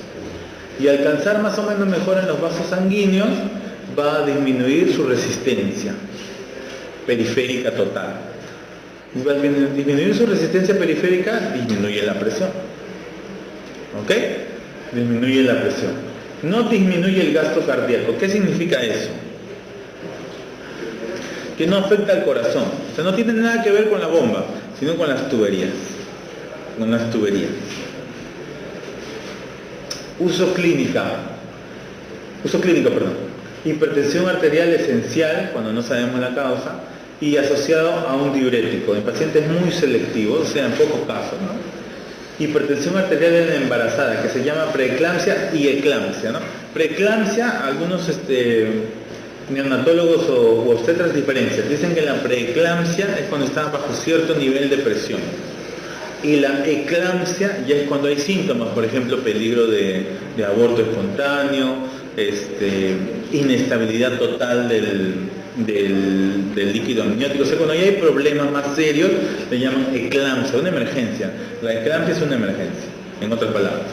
Y al calzar más o menos mejor en los vasos sanguíneos, va a disminuir su resistencia periférica total. Y al disminuir su resistencia periférica, disminuye la presión. ¿Ok? Disminuye la presión. No disminuye el gasto cardíaco. ¿Qué significa eso? Que no afecta al corazón. O sea, no tiene nada que ver con la bomba, sino con las tuberías. Con las tuberías. Uso clínico, perdón. Hipertensión arterial esencial, cuando no sabemos la causa, y asociado a un diurético, en pacientes muy selectivos, o sea, en pocos casos, ¿no? Hipertensión arterial en la embarazada, que se llama preeclampsia y eclampsia, ¿no? Preeclampsia, algunos neonatólogos o obstetras diferencian. Dicen que la preeclampsia es cuando está bajo cierto nivel de presión. Y la eclampsia ya es cuando hay síntomas, por ejemplo, peligro de aborto espontáneo, inestabilidad total del líquido amniótico. O sea, cuando ya hay problemas más serios, le llaman eclampsia, una emergencia. La eclampsia es una emergencia, en otras palabras.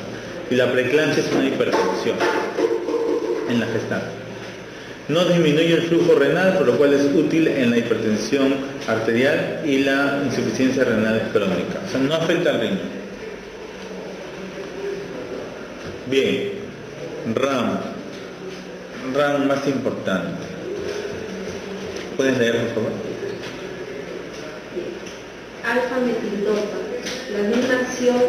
Y la preeclampsia es una hipertensión en la gestante. No disminuye el flujo renal, por lo cual es útil en la hipertensión arterial y la insuficiencia renal crónica. O sea, no afecta al riñón. Bien, RAM más importante. ¿Puedes leer, por favor? Alfa-metildopa. La misma acción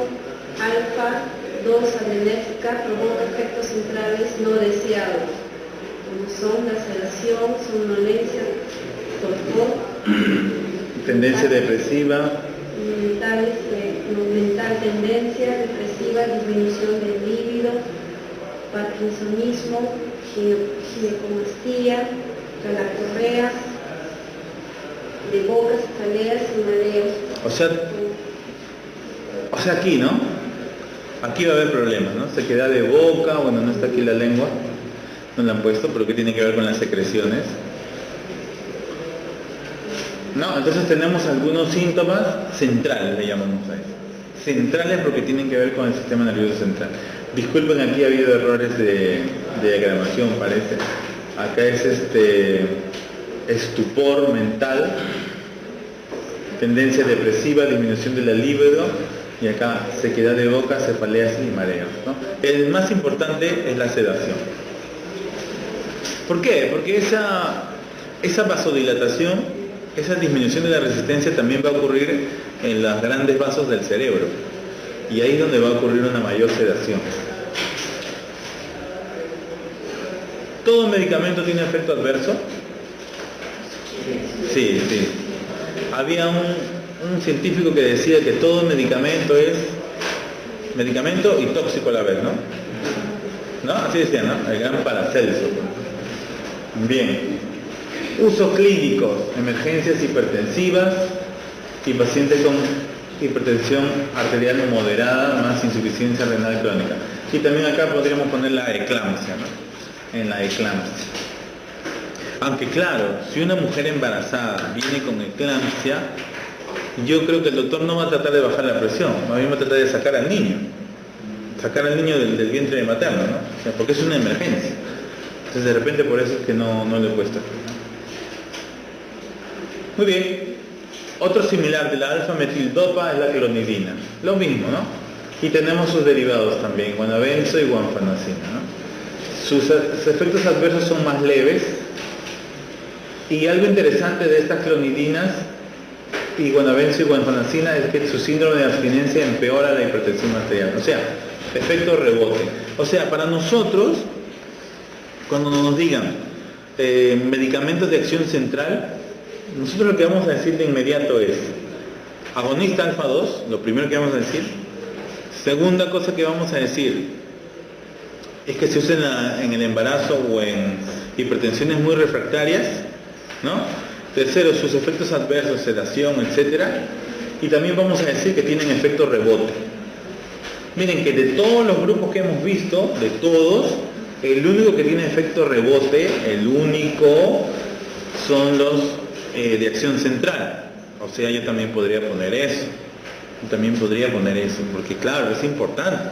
alfa-2 adrenérgica provoca efectos centrales no deseados, como son la sedación, somnolencia, torpor, tendencia depresiva, mental tendencia depresiva, disminución del líbido, parkinsonismo, ginecomastia, galactorrea, de bocas, cefaleas y mareos. O sea aquí, ¿no? Aquí va a haber problemas, ¿no? Sequedad de boca, bueno, no está aquí la lengua, no la han puesto, pero que tiene que ver con las secreciones. No, entonces tenemos algunos síntomas centrales, le llamamos a eso. Centrales porque tienen que ver con el sistema nervioso central. Disculpen, aquí ha habido errores de diagramación, parece. Acá es estupor mental, tendencia depresiva, disminución de la libido, y acá sequedad de boca, cefaleas y mareos, ¿no? El más importante es la sedación. ¿Por qué? Porque esa vasodilatación, esa disminución de la resistencia también va a ocurrir en los grandes vasos del cerebro, y ahí es donde va a ocurrir una mayor sedación. ¿Todo medicamento tiene efecto adverso? Sí. Había un científico que decía que todo medicamento es medicamento y tóxico a la vez, ¿no? ¿No? Así decía, ¿no? El gran Paracelso. Bien. Usos clínicos, emergencias hipertensivas y pacientes con hipertensión arterial moderada más insuficiencia renal crónica. Y también acá podríamos poner la eclampsia, ¿no? En la eclampsia. Aunque claro, si una mujer embarazada viene con eclampsia, yo creo que el doctor no va a tratar de bajar la presión, más bien va a tratar de sacar al niño del vientre materno, ¿no? O sea, porque es una emergencia. Entonces de repente por eso es que no le cuesta. Muy bien. Otro similar de la alfa-metildopa es la clonidina. Lo mismo, ¿no? Y tenemos sus derivados también, guanabenzo y guanfacina, ¿no? Sus efectos adversos son más leves. Y algo interesante de estas clonidinas y guanabenzo y guanfacina es que su síndrome de abstinencia empeora la hipertensión arterial. O sea, efecto rebote. O sea, para nosotros, cuando nos digan medicamentos de acción central, nosotros lo que vamos a decir de inmediato es agonista alfa 2, lo primero que vamos a decir. Segunda cosa que vamos a decir es que se usa en el embarazo o en hipertensiones muy refractarias, ¿no? Tercero, sus efectos adversos, sedación, etcétera. Y también vamos a decir que tienen efecto rebote. Miren que de todos los grupos que hemos visto, de todos, el único que tiene efecto rebote, el único, son los de acción central. O sea, yo también podría poner eso. Porque claro, es importante.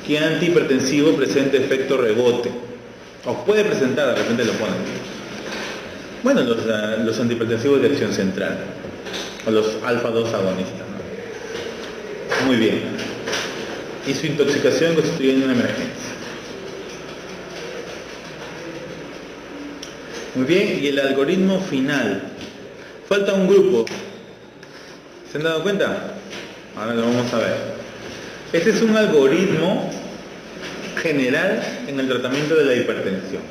¿Qué antihipertensivo presenta efecto rebote? O puede presentar, de repente lo ponen. Bueno, los antihipertensivos de acción central. O los alfa-2 agonistas, ¿no? Muy bien. Y su intoxicación constituyendo una emergencia. Muy bien, y el algoritmo final. Falta un grupo. ¿Se han dado cuenta? Ahora lo vamos a ver. Este es un algoritmo general en el tratamiento de la hipertensión.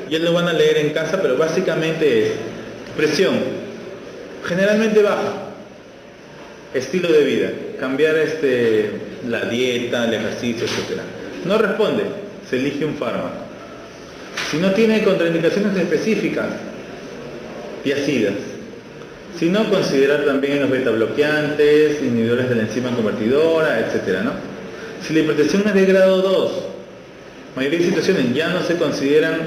Ya lo van a leer en casa, pero básicamente es presión, generalmente baja, estilo de vida, cambiar la dieta, el ejercicio, etc. No responde, se elige un fármaco. Si no tiene contraindicaciones específicas, tiazidas. Si no, considerar también los beta bloqueantes, inhibidores de la enzima convertidora, etc., ¿no? Si la hipertensión es de grado 2, mayoría de situaciones ya no se consideran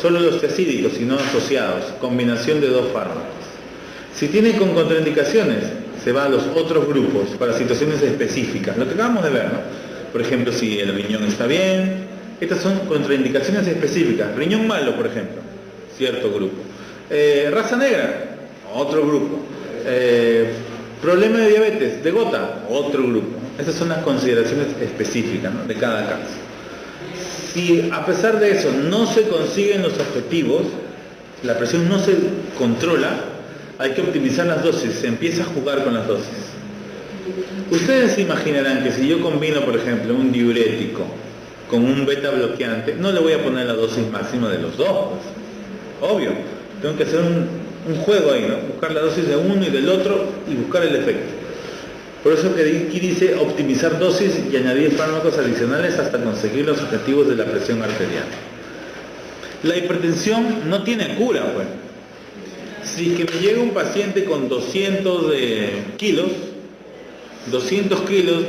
solo los tiazídicos, sino asociados, combinación de dos fármacos. Si tiene con contraindicaciones, se va a los otros grupos para situaciones específicas, lo que acabamos de ver, ¿no? Por ejemplo, si el riñón está bien, estas son contraindicaciones específicas. Riñón malo, por ejemplo, cierto grupo. Raza negra, otro grupo. Problema de diabetes, de gota, otro grupo. Esas son las consideraciones específicas, ¿no?, de cada caso. Si a pesar de eso no se consiguen los objetivos, la presión no se controla, hay que optimizar las dosis, se empieza a jugar con las dosis. Ustedes se imaginarán que si yo combino, por ejemplo, un diurético con un beta bloqueante, no le voy a poner la dosis máxima de los dos, pues. Obvio, tengo que hacer un juego ahí, ¿no? Buscar la dosis de uno y del otro y buscar el efecto. Por eso que aquí dice optimizar dosis y añadir fármacos adicionales hasta conseguir los objetivos de la presión arterial. La hipertensión no tiene cura, pues. Si que me llega un paciente con 200 kilos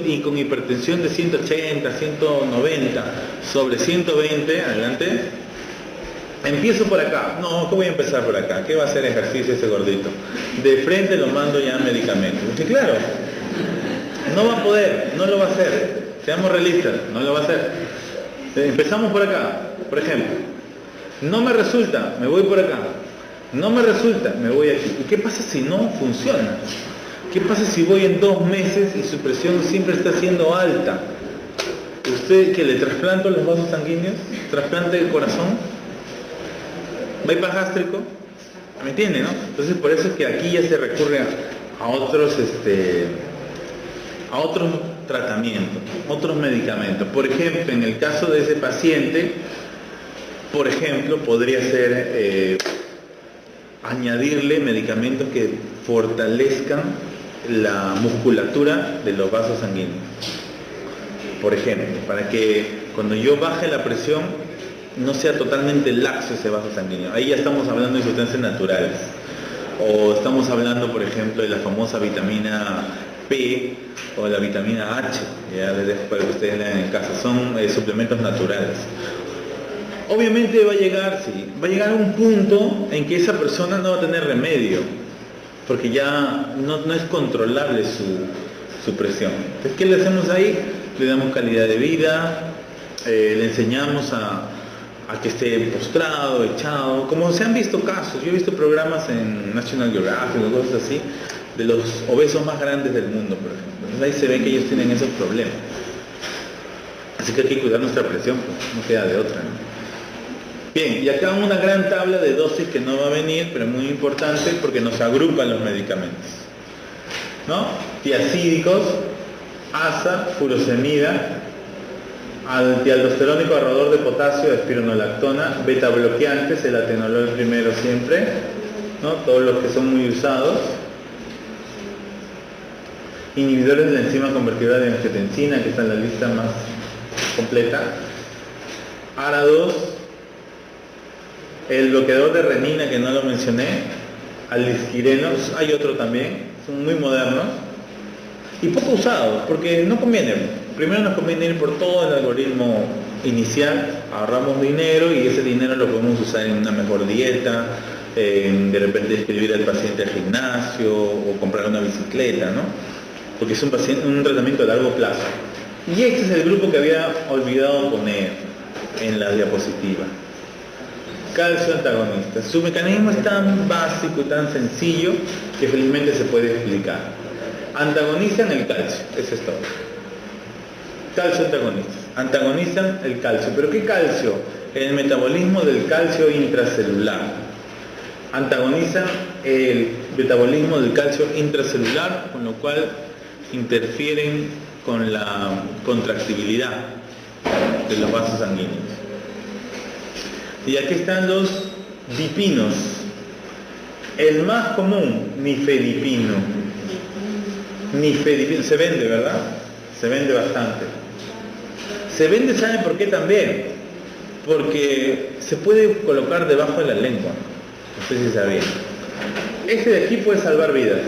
y con hipertensión de 180, 190 sobre 120, adelante, empiezo por acá. No, ¿qué voy a empezar por acá? ¿Qué va a hacer ejercicio ese gordito? De frente lo mando ya a medicamentos. Porque claro, no va a poder, no lo va a hacer. Seamos realistas, no lo va a hacer. Empezamos por acá, por ejemplo. No me resulta, me voy por acá. No me resulta, me voy aquí. ¿Y qué pasa si no funciona? ¿Qué pasa si voy en 2 meses y su presión siempre está siendo alta? ¿Usted que le trasplanto los vasos sanguíneos? ¿Trasplante de corazón? ¿Bypass gástrico? ¿Me entiende, no? Entonces por eso es que aquí ya se recurre a otros tratamientos, otros medicamentos. Por ejemplo, en el caso de ese paciente, por ejemplo, podría ser añadirle medicamentos que fortalezcan la musculatura de los vasos sanguíneos. Por ejemplo, para que cuando yo baje la presión no sea totalmente laxo ese vaso sanguíneo. Ahí ya estamos hablando de sustancias naturales. O estamos hablando, por ejemplo, de la famosa vitamina P o la vitamina H. Ya les dejo para que ustedes lean en casa. Son suplementos naturales. Obviamente va a llegar a un punto en que esa persona no va a tener remedio, porque ya no es controlable su presión. Entonces, ¿qué le hacemos ahí? Le damos calidad de vida, le enseñamos a que esté postrado, echado, como se han visto casos. Yo he visto programas en National Geographic o cosas así, de los obesos más grandes del mundo, por ejemplo. Entonces ahí se ve que ellos tienen esos problemas. Así que hay que cuidar nuestra presión, pues, no queda de otra, ¿no? Bien, y acá una gran tabla de dosis que no va a venir, pero muy importante porque nos agrupan los medicamentos, ¿no? Tiazídicos, ASA, furosemida, antialdosterónico, ahorrador de potasio, espironolactona, beta bloqueantes, el atenolol primero siempre, ¿no? Todos los que son muy usados, inhibidores de la enzima convertidora de angiotensina, que está en la lista más completa, ARA2, el bloqueador de renina, que no lo mencioné, alisquirenos, hay otro también, son muy modernos y poco usados, porque no conviene. Primero nos conviene ir por todo el algoritmo inicial, ahorramos dinero y ese dinero lo podemos usar en una mejor dieta, de repente escribir al paciente al gimnasio o comprar una bicicleta, ¿no? Porque es un tratamiento a largo plazo. Y este es el grupo que había olvidado poner en la diapositiva. Calcio antagonista. Su mecanismo es tan básico y tan sencillo que felizmente se puede explicar. Antagonizan el calcio, eso es todo. Calcio antagonistas. Antagonizan el calcio. ¿Pero qué calcio? El metabolismo del calcio intracelular. Antagonizan el metabolismo del calcio intracelular, con lo cual interfieren con la contractibilidad de los vasos sanguíneos. Y aquí están los dipinos. El más común, nifedipino. Nifedipino, se vende, ¿verdad? Se vende bastante. Se vende, ¿saben por qué también? Porque se puede colocar debajo de la lengua. No sé si sabían. Este de aquí puede salvar vidas.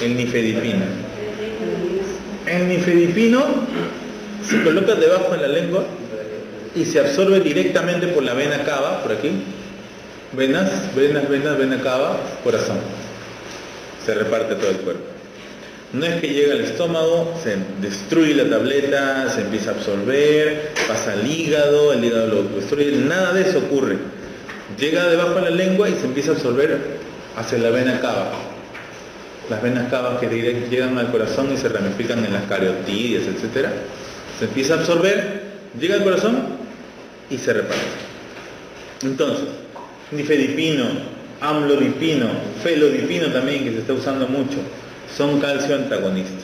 El nifedipino. El nifedipino se coloca debajo de la lengua y se absorbe directamente por la vena cava, por aquí. Vena cava, corazón. Se reparte todo el cuerpo. No es que llega al estómago, se destruye la tableta, se empieza a absorber, pasa al hígado, el hígado lo destruye, nada de eso ocurre. Llega debajo de la lengua y se empieza a absorber hacia la vena cava. Las venas cavas que llegan al corazón y se ramifican en las carotidias, etc. Se empieza a absorber, llega al corazón y se reparte. Entonces, nifedipino, amlodipino, felodipino también, que se está usando mucho, son calcio antagonistas.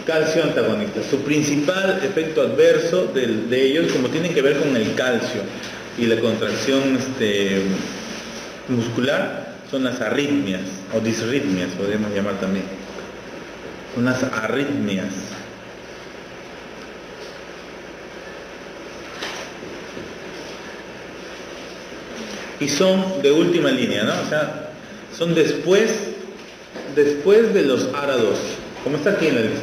Calcio antagonistas. Su principal efecto adverso de ellos, como tienen que ver con el calcio y la contracción muscular, son las arritmias o disritmias, podríamos llamar también. Son las arritmias. Y son de última línea, ¿no? O sea, son después de los ARA2, como está aquí en la lista.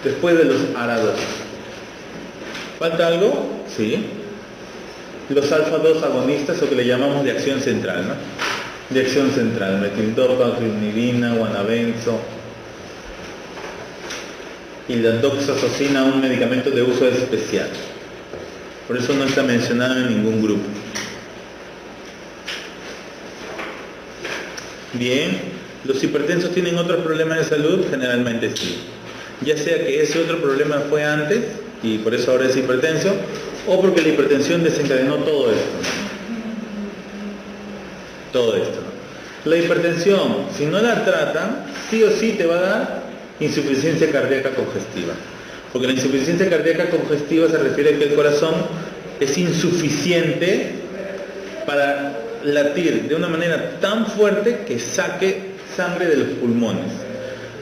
Después de los ARA2. ¿Falta algo? Sí. Los alfa-2 agonistas, o que le llamamos de acción central, ¿no? De acción central, metildopa, clonidina, guanabenzo y la doxazosina, un medicamento de uso especial. Por eso no está mencionado en ningún grupo. Bien, ¿los hipertensos tienen otros problemas de salud? Generalmente sí. Ya sea que ese otro problema fue antes y por eso ahora es hipertenso, o porque la hipertensión desencadenó todo esto. Todo esto. La hipertensión, si no la tratan, sí o sí te va a dar insuficiencia cardíaca congestiva. Porque la insuficiencia cardíaca congestiva se refiere a que el corazón es insuficiente para latir de una manera tan fuerte que saque sangre de los pulmones.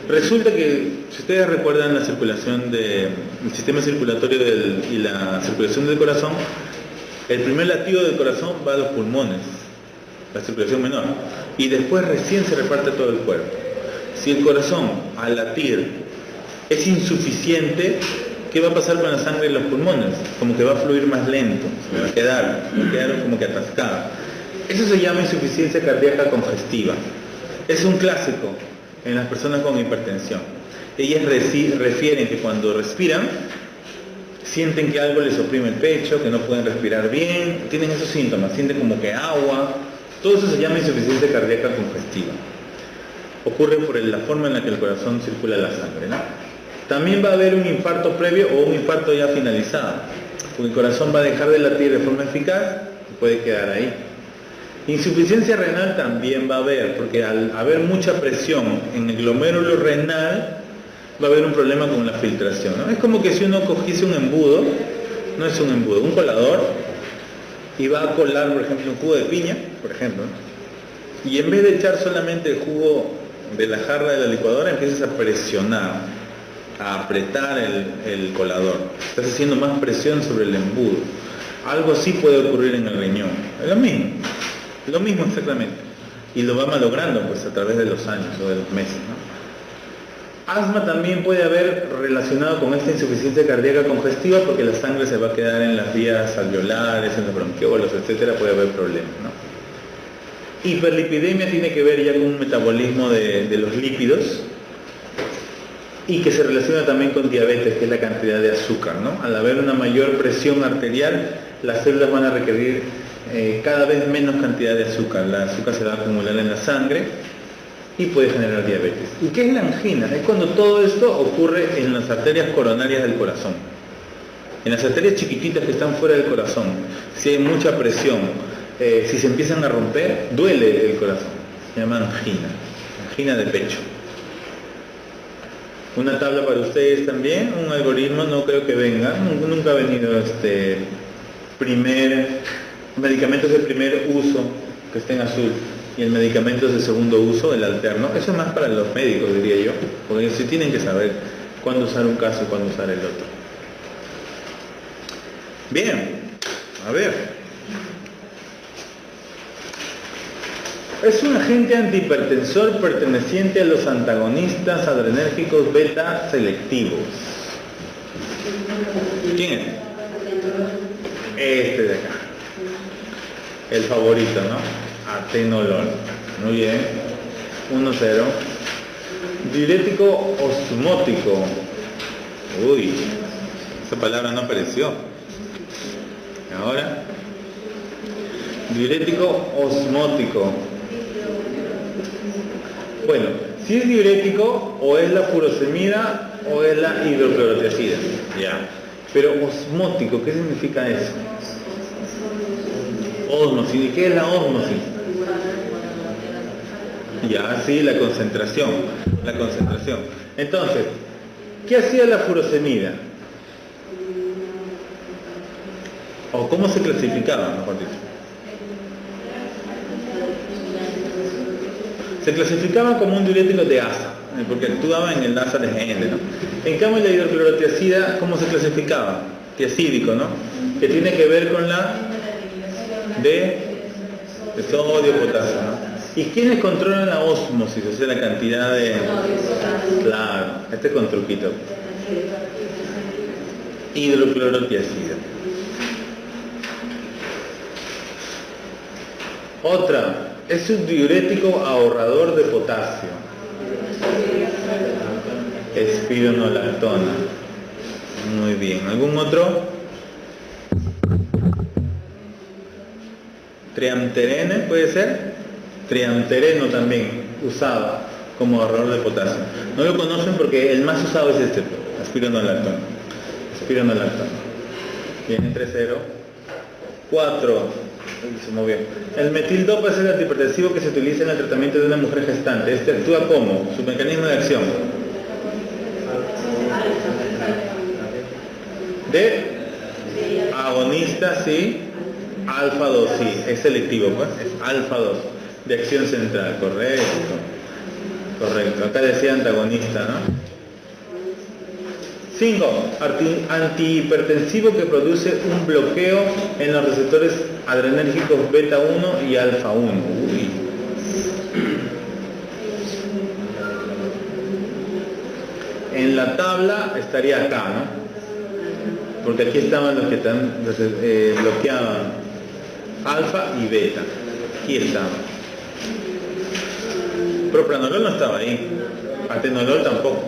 Resulta que, si ustedes recuerdan la circulación del sistema circulatorio y la circulación del corazón, el primer latido del corazón va a los pulmones, la circulación menor, y después recién se reparte todo el cuerpo. Si el corazón al latir es insuficiente, ¿qué va a pasar con la sangre en los pulmones? Como que va a fluir más lento, se va a quedar como que atascada. Eso se llama insuficiencia cardíaca congestiva. Es un clásico en las personas con hipertensión. Ellas refieren que cuando respiran, sienten que algo les oprime el pecho, que no pueden respirar bien, tienen esos síntomas, sienten como que agua. Todo eso se llama insuficiencia cardíaca congestiva. Ocurre por la forma en la que el corazón circula la sangre, ¿no? También va a haber un infarto previo o un infarto ya finalizado, porque el corazón va a dejar de latir de forma eficaz y puede quedar ahí. Insuficiencia renal también va a haber, porque al haber mucha presión en el glomérulo renal, va a haber un problema con la filtración, ¿no? Es como que si uno cogiese un embudo, no es un embudo, un colador, y va a colar, por ejemplo, un jugo de piña, por ejemplo, ¿no? Y en vez de echar solamente el jugo de la jarra de la licuadora, empiezas a presionar, a apretar el colador. Estás haciendo más presión sobre el embudo. Algo así puede ocurrir en el riñón. Es lo mismo. Lo mismo exactamente. Y lo va malogrando pues a través de los años o de los meses, ¿no? Asma también puede haber relacionado con esta insuficiencia cardíaca congestiva porque la sangre se va a quedar en las vías alveolares, en los bronquiolos, etcétera, puede haber problemas, ¿no? Hiperlipidemia tiene que ver ya con un metabolismo de los lípidos y que se relaciona también con diabetes, que es la cantidad de azúcar, ¿no? Al haber una mayor presión arterial, las células van a requerir cada vez menos cantidad de azúcar. La azúcar se va a acumular en la sangre y puede generar diabetes. ¿Y qué es la angina? Es cuando todo esto ocurre en las arterias coronarias del corazón. En las arterias chiquititas que están fuera del corazón, si hay mucha presión, si se empiezan a romper, duele el corazón. Se llama angina de pecho. Una tabla para ustedes también, un algoritmo, no creo que venga, nunca ha venido medicamentos de primer uso, que esté en azul, y el medicamento de segundo uso, el alterno. Eso es más para los médicos, diría yo, porque ellos sí tienen que saber cuándo usar un caso y cuándo usar el otro. Bien, a ver. Es un agente antihipertensor perteneciente a los antagonistas adrenérgicos beta selectivos. ¿Quién es? Este de acá. El favorito, ¿no? Atenolol. Muy bien. 1-0. Diurético osmótico. Uy, esa palabra no apareció. Ahora. Diurético osmótico. Bueno, si es diurético, o es la furosemida o es la hidroclorotiazida. Ya. Pero osmótico, ¿qué significa eso? Ósmosis. ¿Y qué es la ósmosis? Ya, sí, la concentración. Entonces, ¿qué hacía la furosemida? ¿O cómo se clasificaba, mejor dicho? Se clasificaba como un diurético de asa, porque actuaba en el asa de Henle, ¿no? En cambio, la hidroclorotiazida, ¿cómo se clasificaba? Tiacídico, ¿no? Que tiene que ver con la de sodio, potasio, ¿no? ¿Y quiénes controlan la ósmosis? O sea, la cantidad de... Claro, este con truquito. Hidroclorotiazida. Otra, es un diurético ahorrador de potasio. Espironolactona. Muy bien. ¿Algún otro? Triamterene, ¿puede ser? Triamtereno también, usado como ahorrador de potasio. No lo conocen porque el más usado es este, espironolactona. Bien, 3-0. 4. Se movió. El metildopa es el antihipertensivo que se utiliza en el tratamiento de una mujer gestante. Este actúa como su mecanismo de acción. De agonista, sí. Alfa 2, sí. Es selectivo, pues. Es alfa 2. De acción central, correcto. Acá decía antagonista, ¿no? 5. Antihipertensivo que produce un bloqueo en los receptores adrenérgicos beta 1 y alfa 1. Uy. En la tabla estaría acá, ¿no? Porque aquí estaban los que bloqueaban alfa y beta. Aquí estaban. Propranolol no estaba ahí. Atenolol tampoco.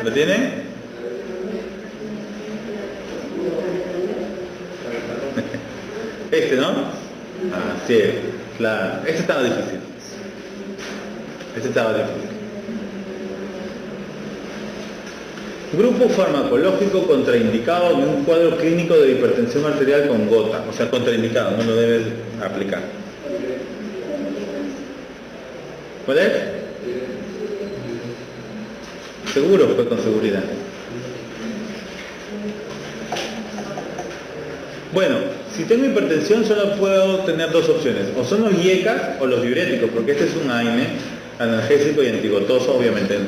¿Lo tiene? Este, ¿no? Ah, sí, claro. Este estaba difícil. Grupo farmacológico contraindicado en un cuadro clínico de hipertensión arterial con gota. O sea, contraindicado, no lo debes aplicar. ¿Cuál es? Seguro, fue con seguridad. Bueno, si tengo hipertensión solo puedo tener dos opciones. O son los IECA o los diuréticos, porque este es un AINE, analgésico y antigotoso, obviamente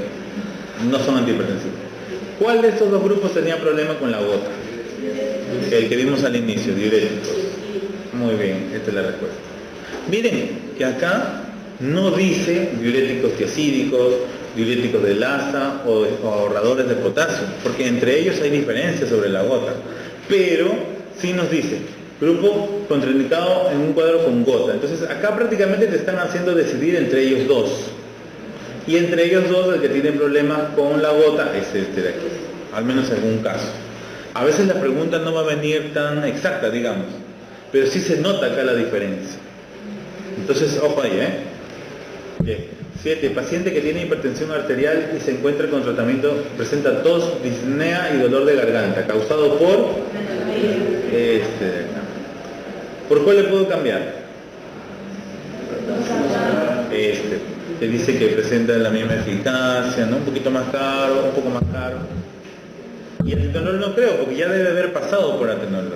no son antihipertensivos. ¿Cuál de estos dos grupos tenía problema con la gota? El que vimos al inicio, diuréticos. Muy bien, esta es la respuesta. Miren que acá no dice diuréticos tiacídicos, diuréticos de Lassa o ahorradores de potasio, porque entre ellos hay diferencias sobre la gota. Pero sí nos dice, grupo contraindicado en un cuadro con gota. Entonces acá prácticamente te están haciendo decidir entre ellos dos. Y entre ellos dos el que tiene problemas con la gota es este de aquí, al menos en algún caso. A veces la pregunta no va a venir tan exacta, digamos, pero sí se nota acá la diferencia. Entonces, ojo ahí, Bien. 7. Paciente que tiene hipertensión arterial y se encuentra con tratamiento, presenta tos, disnea y dolor de garganta, causado por este de acá. ¿Por cuál le puedo cambiar? Este, que dice que presenta la misma eficacia, ¿no? Un poquito más caro, un poco más caro. Y el atenolol no creo, porque ya debe haber pasado por atenolol.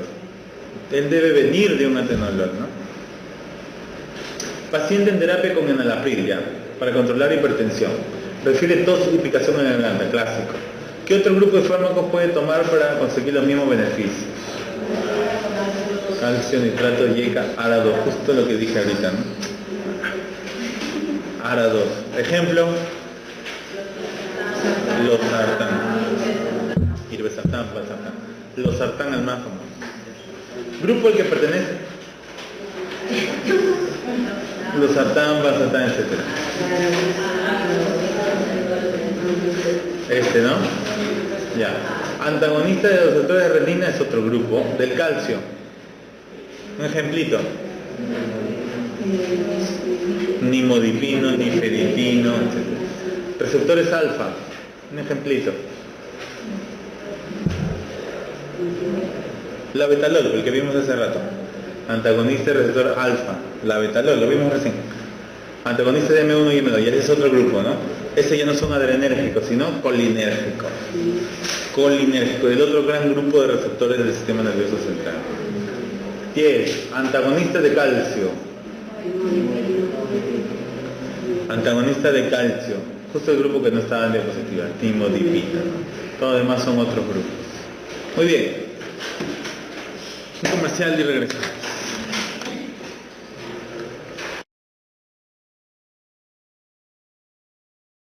Él debe venir de un atenolol, ¿no? Paciente en terapia con enalapril, ya, para controlar hipertensión. Refiere tos y picación en la garganta, clásico. ¿Qué otro grupo de fármacos puede tomar para conseguir los mismos beneficios? Calcio, nitrato, yeca, ARA2, justo lo que dije ahorita, ¿no? ARA2. Ejemplo, losartán. Irbesartán, valsartán. Losartán, el más famoso. Grupo al que pertenece. Losartán, valsartán, etc. Este, ¿no? Ya. Antagonista de los receptores de renina es otro grupo. Del calcio. Un ejemplito. Nimodipino, nifedipino, etc. Receptores alfa. Un ejemplito. La betalol, el que vimos hace rato. Antagonista de receptor alfa. La betalol, lo vimos recién. Antagonista de M1 y M2, y ese es otro grupo, ¿no? Ese ya no son adrenérgicos, sino colinérgicos. Colinérgicos, el otro gran grupo de receptores del sistema nervioso central. 10. Antagonista de calcio. Antagonista de calcio. Justo el grupo que no estaba en diapositiva. Timodipina. Todo lo demás son otros grupos. Muy bien. Un comercial y regresamos.